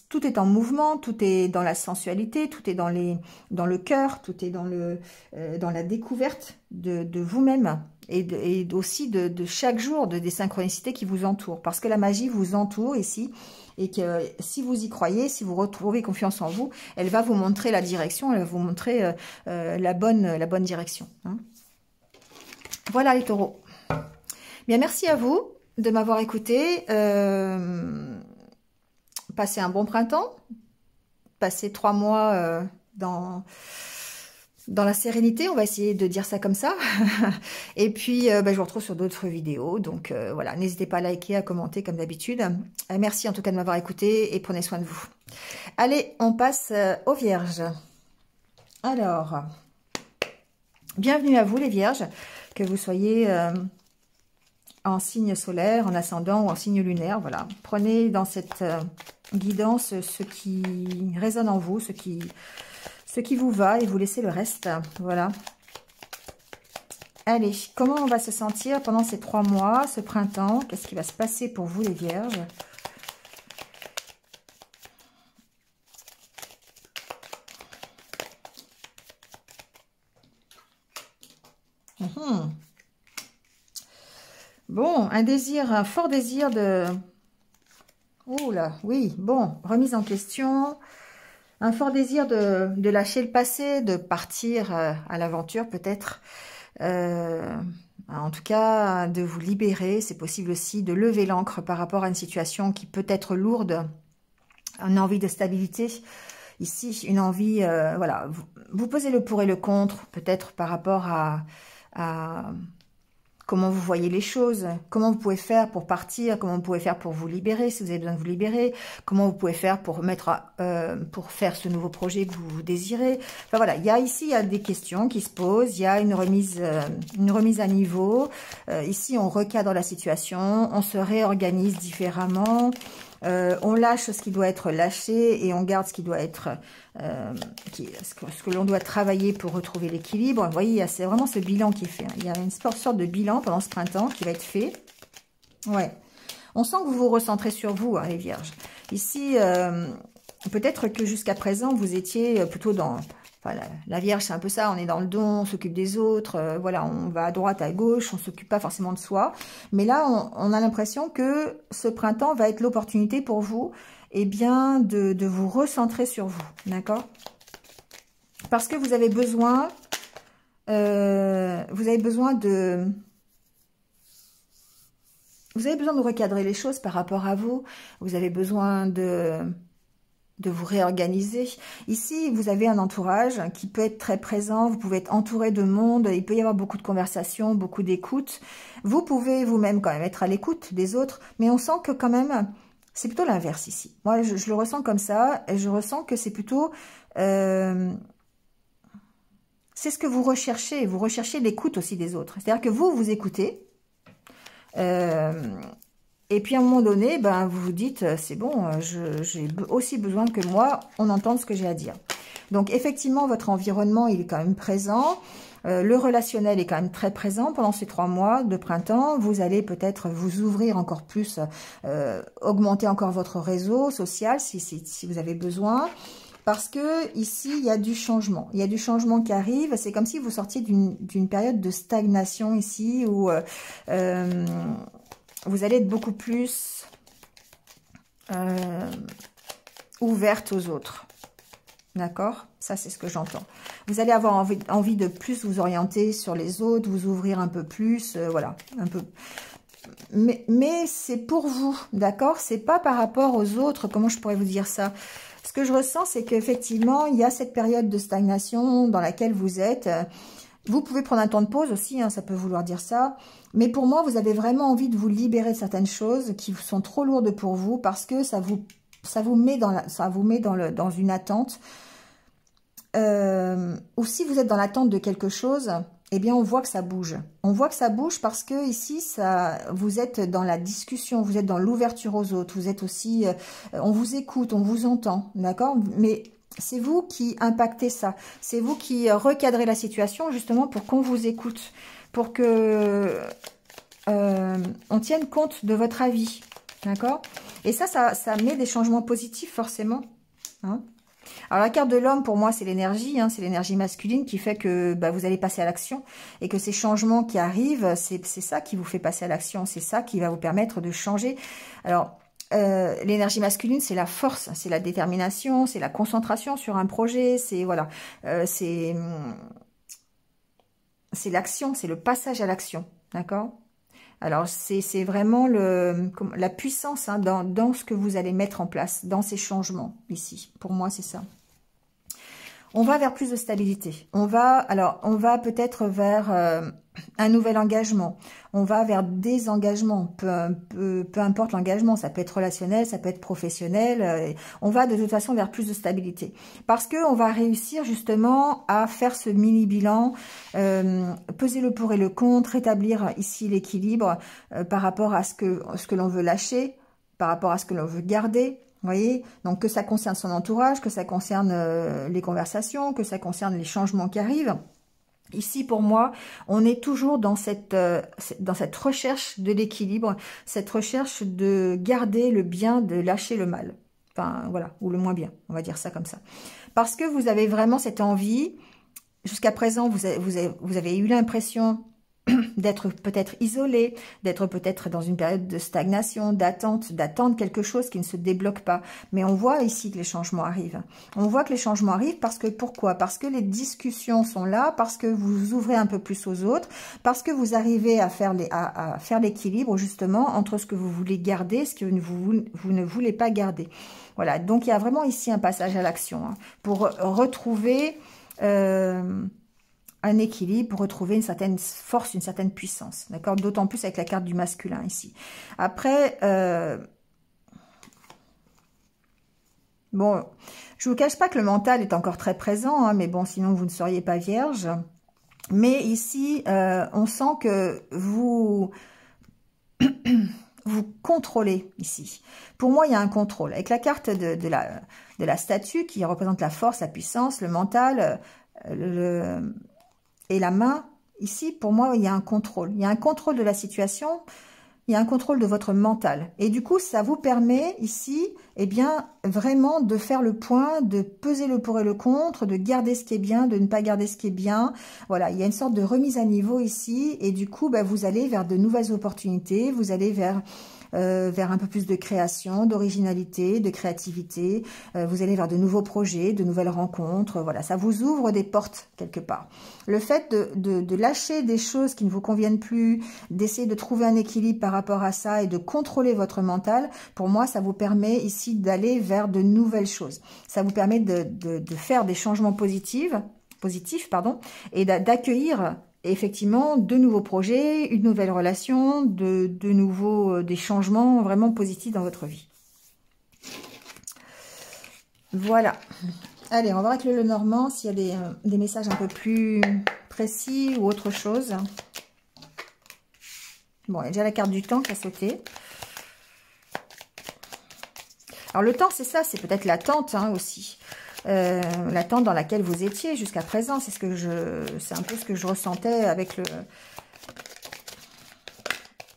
tout est en mouvement, tout est dans la sensualité, tout est dans le cœur, tout est dans la découverte de vous-même et aussi de chaque jour, des synchronicités qui vous entourent. Parce que la magie vous entoure ici et que si vous y croyez, si vous retrouvez confiance en vous, elle va vous montrer la direction, elle va vous montrer la bonne direction. Voilà les taureaux. Bien, merci à vous de m'avoir écouté. Passez un bon printemps, passez 3 mois dans la sérénité, on va essayer de dire ça comme ça. Et puis, je vous retrouve sur d'autres vidéos. Donc voilà, n'hésitez pas à liker, à commenter comme d'habitude. Merci en tout cas de m'avoir écouté et prenez soin de vous. Allez, on passe aux Vierges. Alors, bienvenue à vous les Vierges, que vous soyez... en signe solaire, en ascendant ou en signe lunaire, voilà. Prenez dans cette guidance ce qui résonne en vous, ce qui vous va et vous laissez le reste, voilà. Allez, comment on va se sentir pendant ces 3 mois, ce printemps? Qu'est-ce qui va se passer pour vous, les vierges? Bon, un fort désir de... Oh là, oui, bon, remise en question. Un fort désir de lâcher le passé, de partir à l'aventure peut-être. En tout cas, de vous libérer. C'est possible aussi de lever l'ancre par rapport à une situation qui peut être lourde. Une envie de stabilité. Ici, une envie, voilà, vous posez le pour et le contre, peut-être par rapport à comment vous voyez les choses, comment vous pouvez faire pour partir, comment vous pouvez faire pour vous libérer, si vous avez besoin de vous libérer, comment vous pouvez faire pour pour faire ce nouveau projet que vous désirez. Enfin voilà, il y a des questions qui se posent, il y a une remise à niveau. Ici, on recadre la situation, on se réorganise différemment. On lâche ce qui doit être lâché et on garde ce qui doit être ce que l'on doit travailler pour retrouver l'équilibre. Vous voyez, c'est vraiment ce bilan qui est fait. Il y a une sorte de bilan pendant ce printemps qui va être fait. Ouais. On sent que vous vous recentrez sur vous, hein, les vierges. Ici, peut-être que jusqu'à présent, vous étiez plutôt dans... Enfin, la Vierge, c'est un peu ça, on est dans le don, on s'occupe des autres, voilà, on va à droite, à gauche, on s'occupe pas forcément de soi. Mais là, on a l'impression que ce printemps va être l'opportunité pour vous, eh bien, de vous recentrer sur vous, d'accord? Parce que vous avez besoin de... Vous avez besoin de recadrer les choses par rapport à vous. Vous avez besoin de vous réorganiser. Ici, vous avez un entourage qui peut être très présent, vous pouvez être entouré de monde, il peut y avoir beaucoup de conversations, beaucoup d'écoute. Vous pouvez vous-même quand même être à l'écoute des autres, mais on sent que quand même, c'est plutôt l'inverse ici. Moi, je le ressens comme ça, et je ressens que c'est plutôt... c'est ce que vous recherchez l'écoute aussi des autres. C'est-à-dire que vous écoutez, et puis à un moment donné, ben, vous vous dites, c'est bon, j'ai aussi besoin que moi, on entende ce que j'ai à dire. Donc effectivement, votre environnement, il est quand même présent. Le relationnel est quand même très présent pendant ces 3 mois de printemps. Vous allez peut-être vous ouvrir encore plus, augmenter encore votre réseau social si vous avez besoin. Parce que ici, il y a du changement. Il y a du changement qui arrive. C'est comme si vous sortiez d'une période de stagnation ici où... vous allez être beaucoup plus ouverte aux autres. D'accord? Ça, c'est ce que j'entends. Vous allez avoir envie de plus vous orienter sur les autres, vous ouvrir un peu plus, voilà, un peu. Mais c'est pour vous, d'accord? C'est pas par rapport aux autres, comment je pourrais vous dire ça? Ce que je ressens, c'est qu'effectivement, il y a cette période de stagnation dans laquelle vous êtes. Vous pouvez prendre un temps de pause aussi, hein, ça peut vouloir dire ça. Mais pour moi, vous avez vraiment envie de vous libérer de certaines choses qui sont trop lourdes pour vous parce que ça vous met dans une attente. Ou si vous êtes dans l'attente de quelque chose, eh bien, on voit que ça bouge. On voit que ça bouge parce que ici, vous êtes dans la discussion, vous êtes dans l'ouverture aux autres. Vous êtes aussi, on vous écoute, on vous entend, d'accord? Mais c'est vous qui impactez ça. C'est vous qui recadrez la situation justement pour qu'on vous écoute, pour que on tienne compte de votre avis, d'accord? Et ça met des changements positifs forcément. Hein. Alors la carte de l'homme, pour moi, c'est l'énergie, hein, c'est l'énergie masculine qui fait que bah, vous allez passer à l'action et que ces changements qui arrivent, c'est ça qui vous fait passer à l'action, c'est ça qui va vous permettre de changer. Alors, l'énergie masculine, c'est la force, c'est la détermination, c'est la concentration sur un projet, c'est voilà, c'est l'action, c'est le passage à l'action, d'accord? Alors, c'est vraiment la puissance hein, dans ce que vous allez mettre en place, dans ces changements ici. Pour moi, c'est ça. On va vers plus de stabilité. On va peut-être vers un nouvel engagement. On va vers des engagements, peu importe l'engagement. Ça peut être relationnel, ça peut être professionnel. On va de toute façon vers plus de stabilité. Parce que on va réussir justement à faire ce mini-bilan, peser le pour et le contre, rétablir ici l'équilibre par rapport à ce que l'on veut lâcher, par rapport à ce que l'on veut garder. Vous voyez, donc que ça concerne son entourage, que ça concerne les conversations, que ça concerne les changements qui arrivent. Ici, pour moi, on est toujours dans cette recherche de l'équilibre, cette recherche de garder le bien, de lâcher le mal. Enfin, voilà, ou le moins bien, on va dire ça comme ça. Parce que vous avez vraiment cette envie, jusqu'à présent, vous avez eu l'impression d'être peut-être isolé, d'être peut-être dans une période de stagnation, d'attendre quelque chose qui ne se débloque pas. Mais on voit ici que les changements arrivent. On voit que les changements arrivent parce que, pourquoi? Parce que les discussions sont là, parce que vous ouvrez un peu plus aux autres, parce que vous arrivez à faire l'équilibre justement entre ce que vous voulez garder et ce que vous ne voulez pas garder. Voilà, donc il y a vraiment ici un passage à l'action hein, pour retrouver... un équilibre pour retrouver une certaine force, une certaine puissance, d'accord? D'autant plus avec la carte du masculin ici. Après, bon, je vous cache pas que le mental est encore très présent, hein, mais bon, sinon vous ne seriez pas vierge. Mais ici, on sent que vous contrôlez ici. Pour moi, il y a un contrôle. Avec la carte de la statue qui représente la force, la puissance, le mental, et la main, ici, pour moi, il y a un contrôle. Il y a un contrôle de la situation, il y a un contrôle de votre mental. Et du coup, ça vous permet ici, eh bien, vraiment de faire le point, de peser le pour et le contre, de garder ce qui est bien, de ne pas garder ce qui est bien. Voilà, il y a une sorte de remise à niveau ici. Et du coup, bah, vous allez vers de nouvelles opportunités, vous allez vers un peu plus de création, d'originalité, de créativité. Vous allez vers de nouveaux projets, de nouvelles rencontres. Voilà, ça vous ouvre des portes quelque part. Le fait de lâcher des choses qui ne vous conviennent plus, d'essayer de trouver un équilibre par rapport à ça et de contrôler votre mental, pour moi, ça vous permet ici d'aller vers de nouvelles choses. Ça vous permet de faire des changements positifs, et d'accueillir effectivement de nouveaux projets, une nouvelle relation, des changements vraiment positifs dans votre vie. Voilà. Allez, on va voir avec le Lenormand s'il y a des messages un peu plus précis ou autre chose. Bon, il y a déjà la carte du temps qui a sauté. Alors le temps, c'est ça, c'est peut-être l'attente hein, aussi. L'attente dans laquelle vous étiez jusqu'à présent, c'est un peu ce que je ressentais avec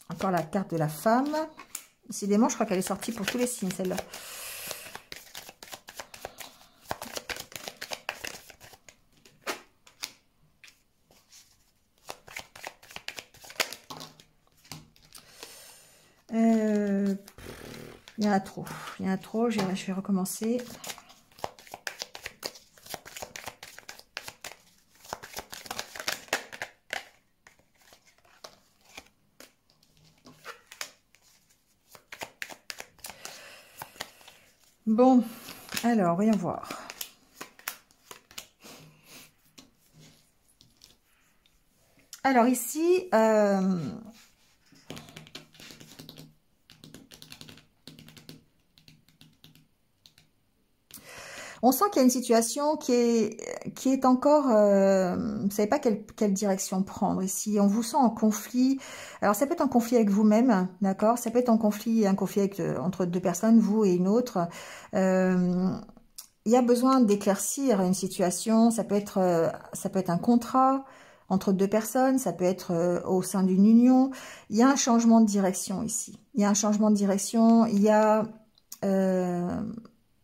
encore la carte de la femme. Décidément, je crois qu'elle est sortie pour tous les signes, celle-là. Il y en a trop. Il y en a trop. Je vais recommencer. Bon, alors, voyons voir. Alors ici, on sent qu'il y a une situation qui est encore, vous ne savez pas quelle direction prendre ici. On vous sent en conflit. Alors ça peut être un conflit avec vous-même, d'accord? Ça peut être un conflit avec, entre deux personnes, vous et une autre. Il y a besoin d'éclaircir une situation. Ça peut être un contrat entre deux personnes. Ça peut être au sein d'une union. Il y a un changement de direction ici. Il y a un changement de direction. Il y a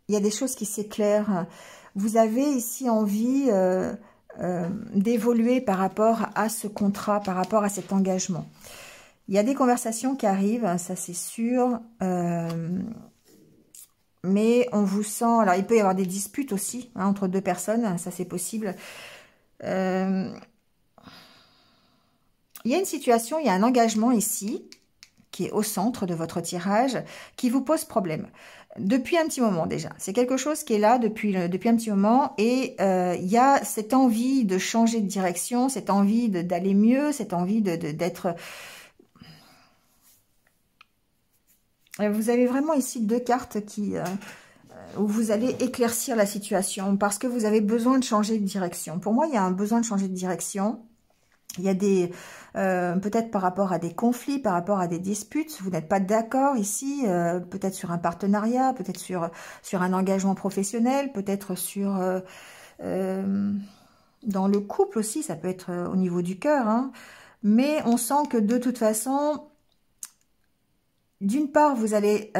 des choses qui s'éclairent. Vous avez ici envie d'évoluer par rapport à ce contrat, par rapport à cet engagement. Il y a des conversations qui arrivent, ça c'est sûr. Mais on vous sent... Alors, il peut y avoir des disputes aussi hein, entre deux personnes, ça c'est possible. Il y a une situation, il y a un engagement ici, qui est au centre de votre tirage, qui vous pose problème. Depuis un petit moment déjà. C'est quelque chose qui est là depuis un petit moment et il y a cette envie de changer de direction, cette envie d'aller mieux, cette envie d'être... Vous avez vraiment ici deux cartes où vous allez éclaircir la situation parce que vous avez besoin de changer de direction. Pour moi, il y a un besoin de changer de direction. Il y a peut-être par rapport à des conflits, par rapport à des disputes, vous n'êtes pas d'accord ici, peut-être sur un partenariat, peut-être sur un engagement professionnel, peut-être sur... Dans le couple aussi, ça peut être au niveau du cœur, hein. Mais on sent que de toute façon, d'une part, vous allez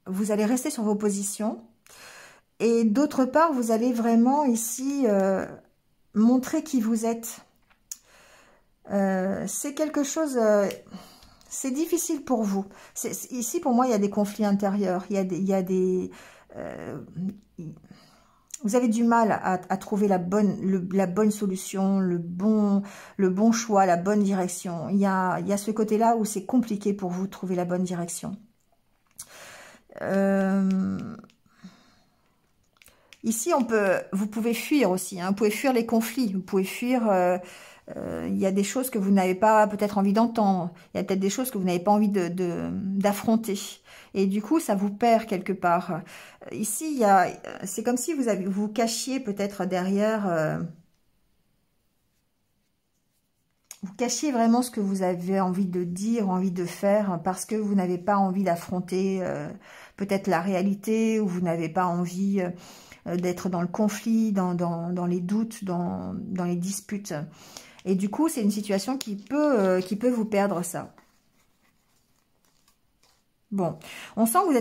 rester sur vos positions. Et d'autre part, vous allez vraiment ici montrer qui vous êtes. C'est quelque chose... c'est difficile pour vous. Ici, pour moi, il y a des conflits intérieurs. Vous avez du mal à trouver la bonne solution, le bon choix, la bonne direction. Il y a ce côté-là où c'est compliqué pour vous de trouver la bonne direction. Ici, vous pouvez fuir aussi. Hein, vous pouvez fuir les conflits. Vous pouvez fuir... il y a des choses que vous n'avez pas peut-être envie d'entendre. Il y a peut-être des choses que vous n'avez pas envie d'affronter. Et du coup, ça vous perd quelque part. Ici, c'est comme si vous cachiez peut-être derrière... vous cachiez vraiment ce que vous avez envie de dire, envie de faire, parce que vous n'avez pas envie d'affronter peut-être la réalité, ou vous n'avez pas envie d'être dans le conflit, dans les doutes, dans les disputes. Et du coup, c'est une situation qui peut vous perdre ça. Bon, on sent que vous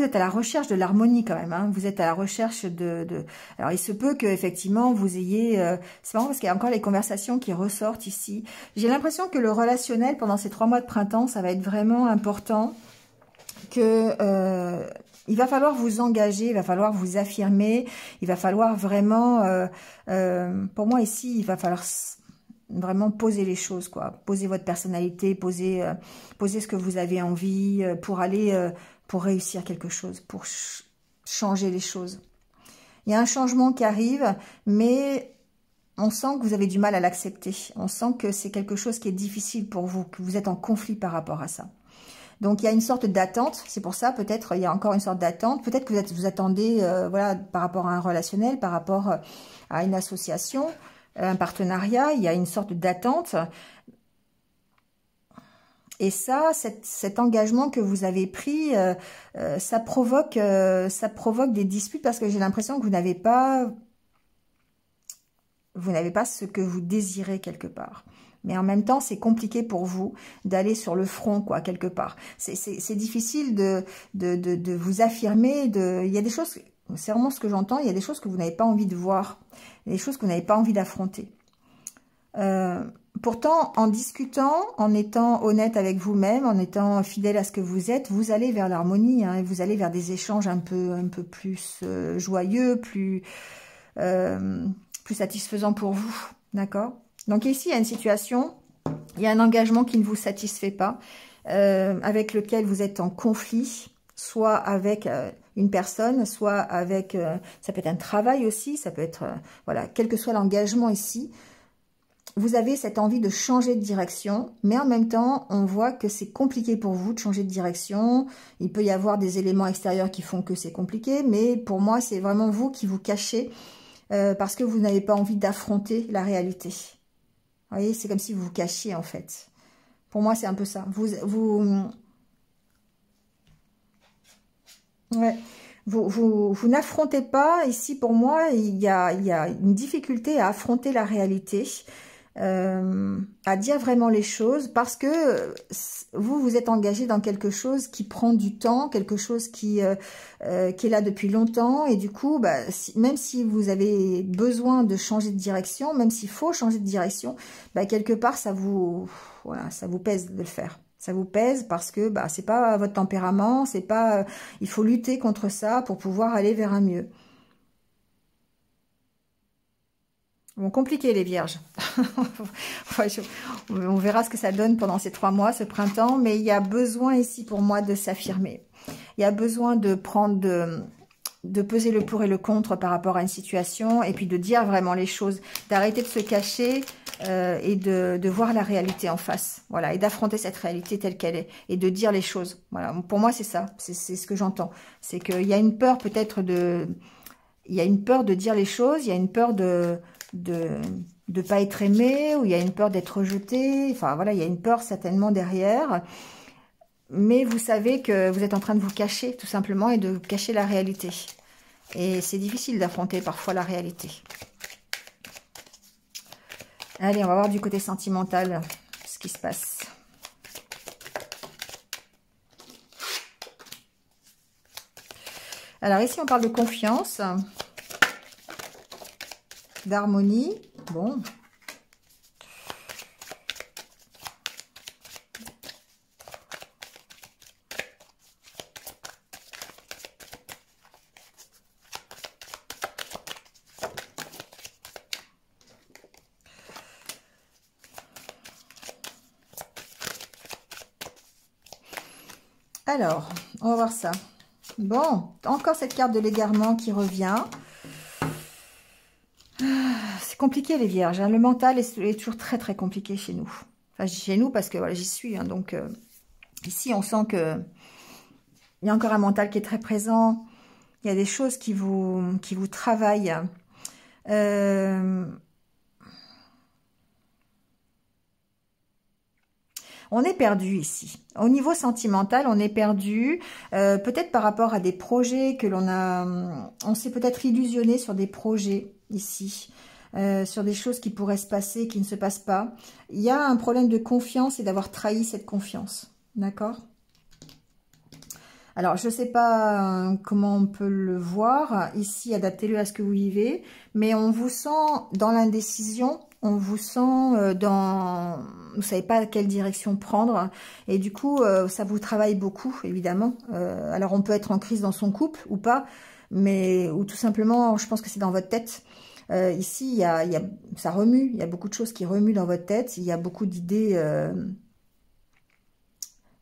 êtes à la recherche de l'harmonie quand même. Hein. Vous êtes à la recherche Alors, il se peut que effectivement vous ayez... c'est marrant parce qu'il y a encore les conversations qui ressortent ici. J'ai l'impression que le relationnel pendant ces 3 mois de printemps, ça va être vraiment important. Que il va falloir vous engager, il va falloir vous affirmer, il va falloir vraiment... pour moi ici, il va falloir... vraiment poser les choses, quoi. Poser votre personnalité, poser ce que vous avez envie pour aller, pour réussir quelque chose, pour changer les choses. Il y a un changement qui arrive, mais on sent que vous avez du mal à l'accepter. On sent que c'est quelque chose qui est difficile pour vous, que vous êtes en conflit par rapport à ça. Donc, il y a une sorte d'attente. C'est pour ça, peut-être, il y a encore une sorte d'attente. Peut-être que vous attendez, voilà, par rapport à un relationnel, par rapport à une association, un partenariat. Il y a une sorte d'attente. Et ça, cet engagement que vous avez pris, ça provoque des disputes parce que j'ai l'impression que vous n'avez pas ce que vous désirez quelque part. Mais en même temps, c'est compliqué pour vous d'aller sur le front, quoi, quelque part. C'est difficile de vous affirmer. Il y a des choses, c'est vraiment ce que j'entends, il y a des choses que vous n'avez pas envie de voir, il y a des choses que vous n'avez pas envie d'affronter. Pourtant, en discutant, en étant honnête avec vous-même, en étant fidèle à ce que vous êtes, vous allez vers l'harmonie, hein, et vous allez vers des échanges un peu plus joyeux, plus satisfaisants pour vous, d'accord ? Donc ici, il y a une situation, il y a un engagement qui ne vous satisfait pas, avec lequel vous êtes en conflit, soit avec une personne, soit avec, ça peut être un travail aussi, ça peut être, voilà, quel que soit l'engagement ici, vous avez cette envie de changer de direction, mais en même temps, on voit que c'est compliqué pour vous de changer de direction. Il peut y avoir des éléments extérieurs qui font que c'est compliqué, mais pour moi, c'est vraiment vous qui vous cachez parce que vous n'avez pas envie d'affronter la réalité. Vous voyez, c'est comme si vous vous cachiez en fait. Pour moi, c'est un peu ça. Vous n'affrontez pas. Ici, pour moi, il y a une difficulté à affronter la réalité. À dire vraiment les choses parce que vous êtes engagé dans quelque chose qui prend du temps, quelque chose qui est là depuis longtemps et du coup, bah, même si vous avez besoin de changer de direction, même s'il faut changer de direction, bah, quelque part ça vous pèse de le faire. Ça vous pèse parce que bah, c'est pas votre tempérament, c'est pas, il faut lutter contre ça pour pouvoir aller vers un mieux. Bon, compliqué les vierges. On verra ce que ça donne pendant ces 3 mois, ce printemps. Mais il y a besoin ici pour moi de s'affirmer. Il y a besoin de peser le pour et le contre par rapport à une situation. Et puis de dire vraiment les choses. D'arrêter de se cacher et de voir la réalité en face. Voilà, et d'affronter cette réalité telle qu'elle est. Et de dire les choses. Voilà, pour moi c'est ça. C'est ce que j'entends. C'est qu'il y a une peur peut-être il y a une peur de dire les choses. Il y a une peur de pas être aimé, ou il y a une peur d'être rejeté, enfin voilà, il y a une peur certainement derrière, mais vous savez que vous êtes en train de vous cacher tout simplement et de cacher la réalité. Et c'est difficile d'affronter parfois la réalité. Allez, on va voir du côté sentimental ce qui se passe. Alors ici, on parle de confiance, d'harmonie. Bon. Alors, on va voir ça. Bon, encore cette carte de l'égarement qui revient. C'est compliqué les vierges, hein. Le mental est toujours très très compliqué chez nous. Enfin, chez nous parce que voilà, j'y suis. Hein, donc ici, on sent que il y a encore un mental qui est très présent. Il y a des choses qui vous travaillent. On est perdu ici. Au niveau sentimental, on est perdu. Peut-être par rapport à des projets que l'on a... On s'est peut-être illusionné sur des projets ici. Sur des choses qui pourraient se passer, qui ne se passent pas. Il y a un problème de confiance et d'avoir trahi cette confiance. D'accord ? Alors, je ne sais pas comment on peut le voir. Ici, adaptez-le à ce que vous vivez. Mais on vous sent dans l'indécision. On vous sent dans... Vous ne savez pas quelle direction prendre. Et du coup, ça vous travaille beaucoup, évidemment. Alors, on peut être en crise dans son couple ou pas. Mais, ou tout simplement, je pense que c'est dans votre tête. Ici, ça remue. Il y a beaucoup de choses qui remuent dans votre tête. Il y a beaucoup d'idées...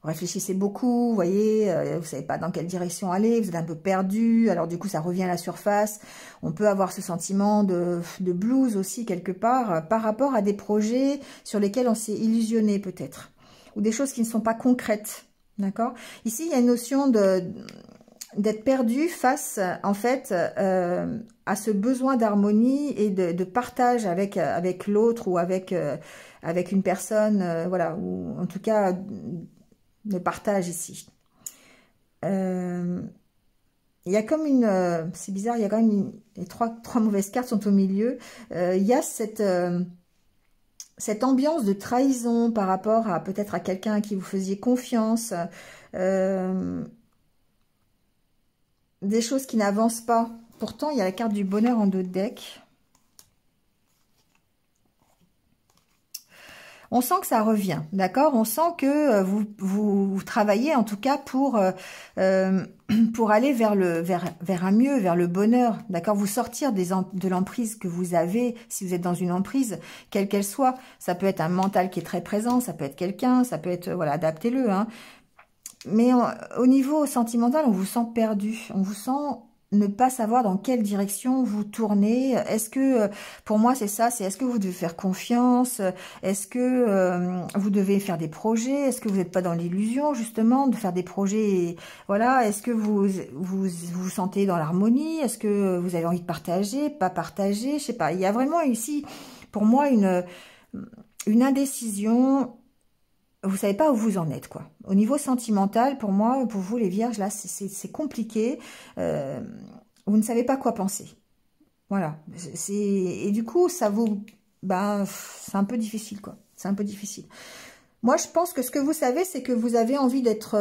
Vous réfléchissez beaucoup, vous voyez, vous ne savez pas dans quelle direction aller, vous êtes un peu perdu, alors du coup ça revient à la surface. On peut avoir ce sentiment de blues aussi quelque part, par rapport à des projets sur lesquels on s'est illusionné peut-être, ou des choses qui ne sont pas concrètes, d'accord? Ici il y a une notion d'être perdu face en fait à ce besoin d'harmonie et de partage avec l'autre ou avec une personne, voilà, ou en tout cas... de partage ici. Il y a comme une... c'est bizarre, il y a quand même les trois mauvaises cartes sont au milieu. Il y a cette ambiance de trahison par rapport à peut-être à quelqu'un à qui vous faisiez confiance. Des choses qui n'avancent pas. Pourtant, il y a la carte du bonheur en dos de deck. On sent que ça revient, d'accord? On sent que vous travaillez en tout cas pour aller vers un mieux, vers le bonheur, d'accord? Vous sortir de l'emprise que vous avez, si vous êtes dans une emprise, quelle qu'elle soit. Ça peut être un mental qui est très présent, ça peut être quelqu'un, ça peut être, voilà, adaptez-le, hein. Mais au niveau sentimental, on vous sent perdu, on vous sent... ne pas savoir dans quelle direction vous tournez. Est-ce que, pour moi c'est ça, c'est est-ce que vous devez faire confiance? Est-ce que vous devez faire des projets? Est-ce que vous n'êtes pas dans l'illusion justement de faire des projets? Voilà, est-ce que vous sentez dans l'harmonie? Est-ce que vous avez envie de partager, pas partager? Je sais pas, il y a vraiment ici, pour moi, une indécision. Vous savez pas où vous en êtes, quoi. Au niveau sentimental, pour moi, pour vous les vierges, là, c'est compliqué. Vous ne savez pas quoi penser. Voilà. Et du coup, ça vous... Ben, c'est un peu difficile, quoi. C'est un peu difficile. Moi, je pense que ce que vous savez, c'est que vous avez envie d'être...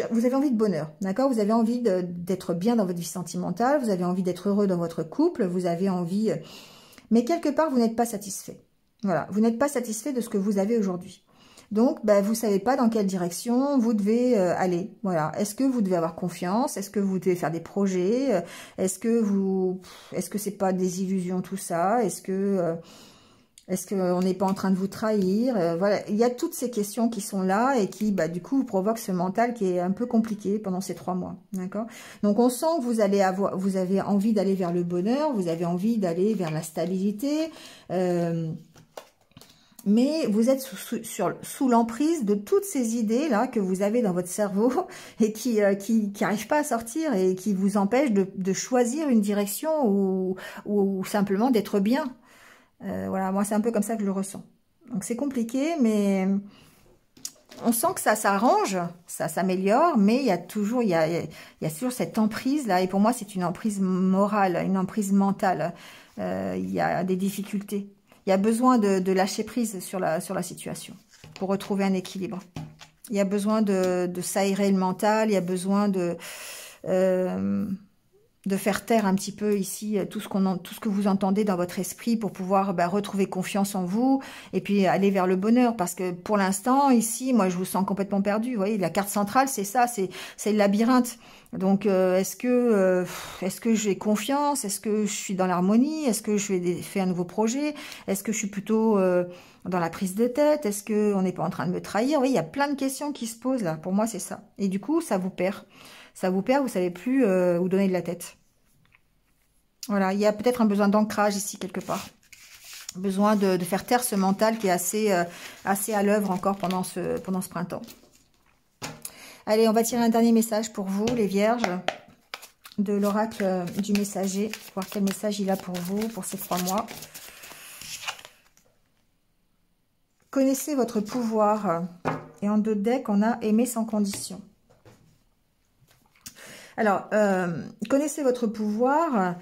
vous avez envie de bonheur, d'accord? Vous avez envie d'être bien dans votre vie sentimentale. Vous avez envie d'être heureux dans votre couple. Vous avez envie... Mais quelque part, vous n'êtes pas satisfait. Voilà. Vous n'êtes pas satisfait de ce que vous avez aujourd'hui. Donc, ben, vous savez pas dans quelle direction vous devez aller. Voilà. Est-ce que vous devez avoir confiance? Est-ce que vous devez faire des projets? Est-ce que c'est pas des illusions tout ça? Est-ce qu'on n'est pas en train de vous trahir? Voilà. Il y a toutes ces questions qui sont là et qui, bah, du coup, vous provoquent ce mental qui est un peu compliqué pendant ces 3 mois. D'accord? Donc, on sent que vous avez envie d'aller vers le bonheur, vous avez envie d'aller vers la stabilité. Mais vous êtes sous l'emprise de toutes ces idées-là que vous avez dans votre cerveau et qui n'arrivent pas à sortir et qui vous empêchent de choisir une direction ou simplement d'être bien. Voilà, moi c'est un peu comme ça que je le ressens. Donc c'est compliqué, mais on sent que ça s'arrange, ça s'améliore, mais il y a toujours, il y a toujours cette emprise là. Et pour moi, c'est une emprise morale, une emprise mentale. Il y a des difficultés. Il y a besoin de lâcher prise sur la situation pour retrouver un équilibre. Il y a besoin de s'aérer le mental. Il y a besoin de faire taire un petit peu ici tout ce que vous entendez dans votre esprit pour pouvoir retrouver confiance en vous et puis aller vers le bonheur. Parce que pour l'instant, ici, moi, je vous sens complètement perdu. Vous voyez, la carte centrale, c'est ça, c'est le labyrinthe. Donc, est-ce que j'ai confiance? Est-ce que je suis dans l'harmonie? Est-ce que je vais faire un nouveau projet? Est-ce que je suis plutôt dans la prise de tête? Est-ce qu'on n'est pas en train de me trahir? Vous voyez, il y a plein de questions qui se posent là. Pour moi, c'est ça. Et du coup, ça vous perd. Ça vous perd, vous savez plus où donner de la tête. Voilà, il y a peut-être un besoin d'ancrage ici quelque part. Besoin de faire taire ce mental qui est assez à l'œuvre encore pendant ce printemps. Allez, on va tirer un dernier message pour vous, les vierges, de l'oracle du messager. Voir quel message il a pour vous, pour ces 3 mois. Connaissez votre pouvoir. Et en 2 decks, on a aimé sans condition. Alors, connaissez votre pouvoir.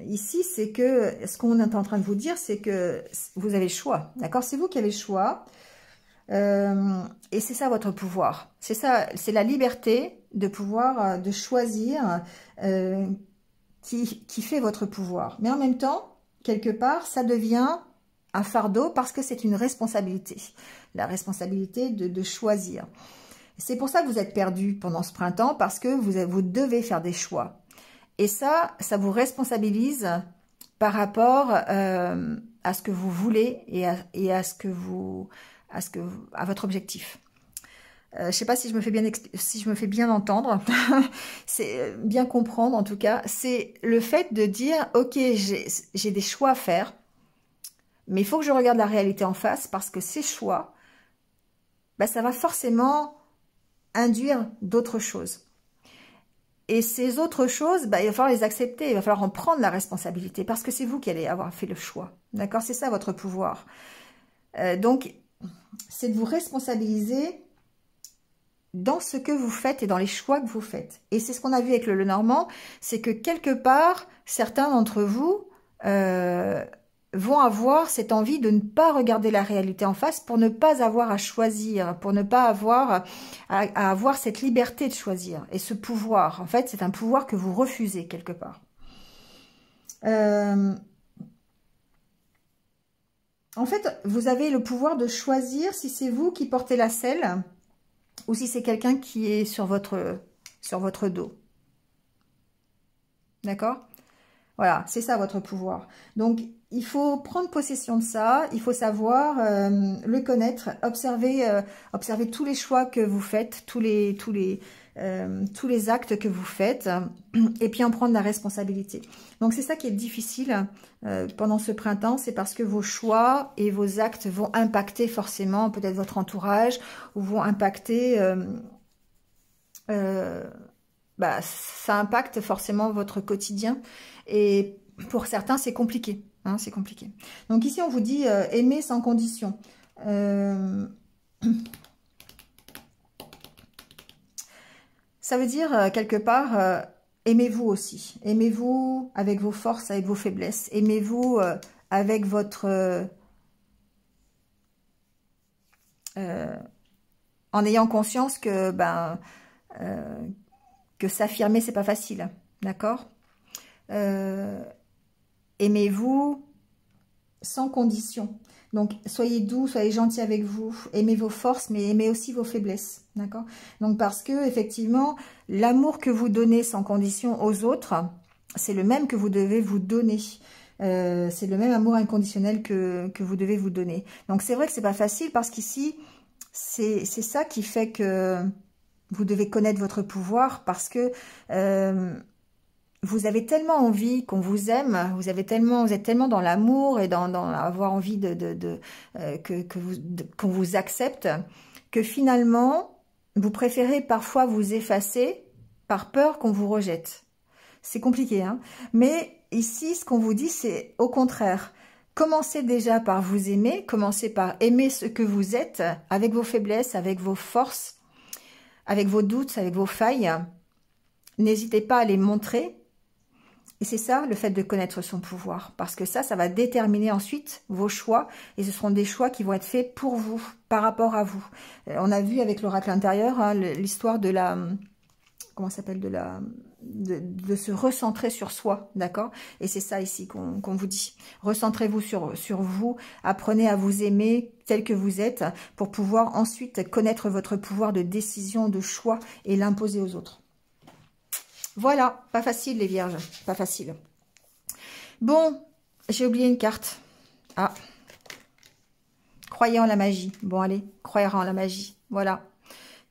Ici, c'est que ce qu'on est en train de vous dire, c'est que vous avez le choix. D'accord? C'est vous qui avez le choix. Et c'est ça votre pouvoir. C'est ça, c'est la liberté de pouvoir, de choisir qui fait votre pouvoir. Mais en même temps, quelque part, ça devient un fardeau parce que c'est une responsabilité. La responsabilité de choisir. C'est pour ça que vous êtes perdu pendant ce printemps, parce que vous devez faire des choix. Et ça vous responsabilise par rapport à ce que vous voulez et à votre objectif. Je ne sais pas si je me fais bien entendre, c'est bien comprendre en tout cas. C'est le fait de dire, ok, j'ai des choix à faire, mais il faut que je regarde la réalité en face parce que ces choix, ça va forcément induire d'autres choses. Et ces autres choses, il va falloir les accepter, il va falloir en prendre la responsabilité parce que c'est vous qui allez avoir fait le choix. D'accord? C'est ça votre pouvoir. Donc, c'est de vous responsabiliser dans ce que vous faites et dans les choix que vous faites. Et c'est ce qu'on a vu avec le Lenormand, c'est que quelque part, certains d'entre vous vont avoir cette envie de ne pas regarder la réalité en face pour ne pas avoir à choisir, pour ne pas avoir à avoir cette liberté de choisir. Et ce pouvoir, en fait, c'est un pouvoir que vous refusez quelque part. En fait, vous avez le pouvoir de choisir si c'est vous qui portez la selle ou si c'est quelqu'un qui est sur votre dos. D'accord? Voilà, c'est ça votre pouvoir. Donc, il faut prendre possession de ça, il faut savoir le connaître, observer tous les choix que vous faites, tous les actes que vous faites, et puis en prendre la responsabilité. Donc, c'est ça qui est difficile pendant ce printemps, c'est parce que vos choix et vos actes vont impacter forcément peut-être votre entourage, ou vont impacter... ça impacte forcément votre quotidien. Et pour certains, c'est compliqué. Hein, c'est compliqué. Donc ici, on vous dit aimer sans condition. Ça veut dire, quelque part, aimez-vous aussi. Aimez-vous avec vos forces, avec vos faiblesses. Aimez-vous avec votre... en ayant conscience que... que s'affirmer, c'est pas facile, d'accord? Aimez-vous sans condition. Donc, soyez doux, soyez gentil avec vous, aimez vos forces, mais aimez aussi vos faiblesses, d'accord? Donc, parce que, effectivement, l'amour que vous donnez sans condition aux autres, c'est le même que vous devez vous donner. C'est le même amour inconditionnel que vous devez vous donner. Donc, c'est vrai que c'est pas facile, parce qu'ici, c'est ça qui fait que... vous devez connaître votre pouvoir parce que vous avez tellement envie qu'on vous aime, vous êtes tellement dans l'amour et dans avoir envie qu'on vous accepte, que finalement, vous préférez parfois vous effacer par peur qu'on vous rejette. C'est compliqué, hein? Mais ici, ce qu'on vous dit, c'est au contraire, Commencez déjà par vous aimer, commencez par aimer ce que vous êtes, avec vos faiblesses, avec vos forces, avec vos doutes, avec vos failles. N'hésitez pas à les montrer. Et c'est ça, le fait de connaître son pouvoir. Parce que ça va déterminer ensuite vos choix. Et ce seront des choix qui vont être faits pour vous, par rapport à vous. On a vu avec l'oracle intérieur, hein, l'histoire de la... Comment ça s'appelle, de se recentrer sur soi, d'accord? Et c'est ça ici qu'on vous dit. Recentrez-vous sur vous, apprenez à vous aimer tel que vous êtes pour pouvoir ensuite connaître votre pouvoir de décision, de choix et l'imposer aux autres. Voilà, pas facile les vierges, pas facile. Bon, j'ai oublié une carte. Ah, croyez en la magie. Bon allez, croyez en la magie, voilà.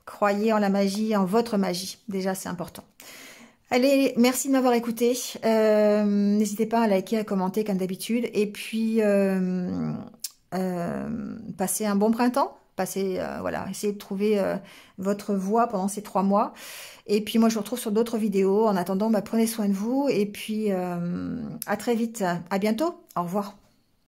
Croyez en la magie, en votre magie. Déjà, c'est important. Allez, merci de m'avoir écouté. N'hésitez pas à liker, à commenter comme d'habitude. Et puis, passez un bon printemps. Voilà, essayez de trouver votre voie pendant ces 3 mois. Et puis, moi, je vous retrouve sur d'autres vidéos. En attendant, prenez soin de vous. Et puis, à très vite. À bientôt. Au revoir.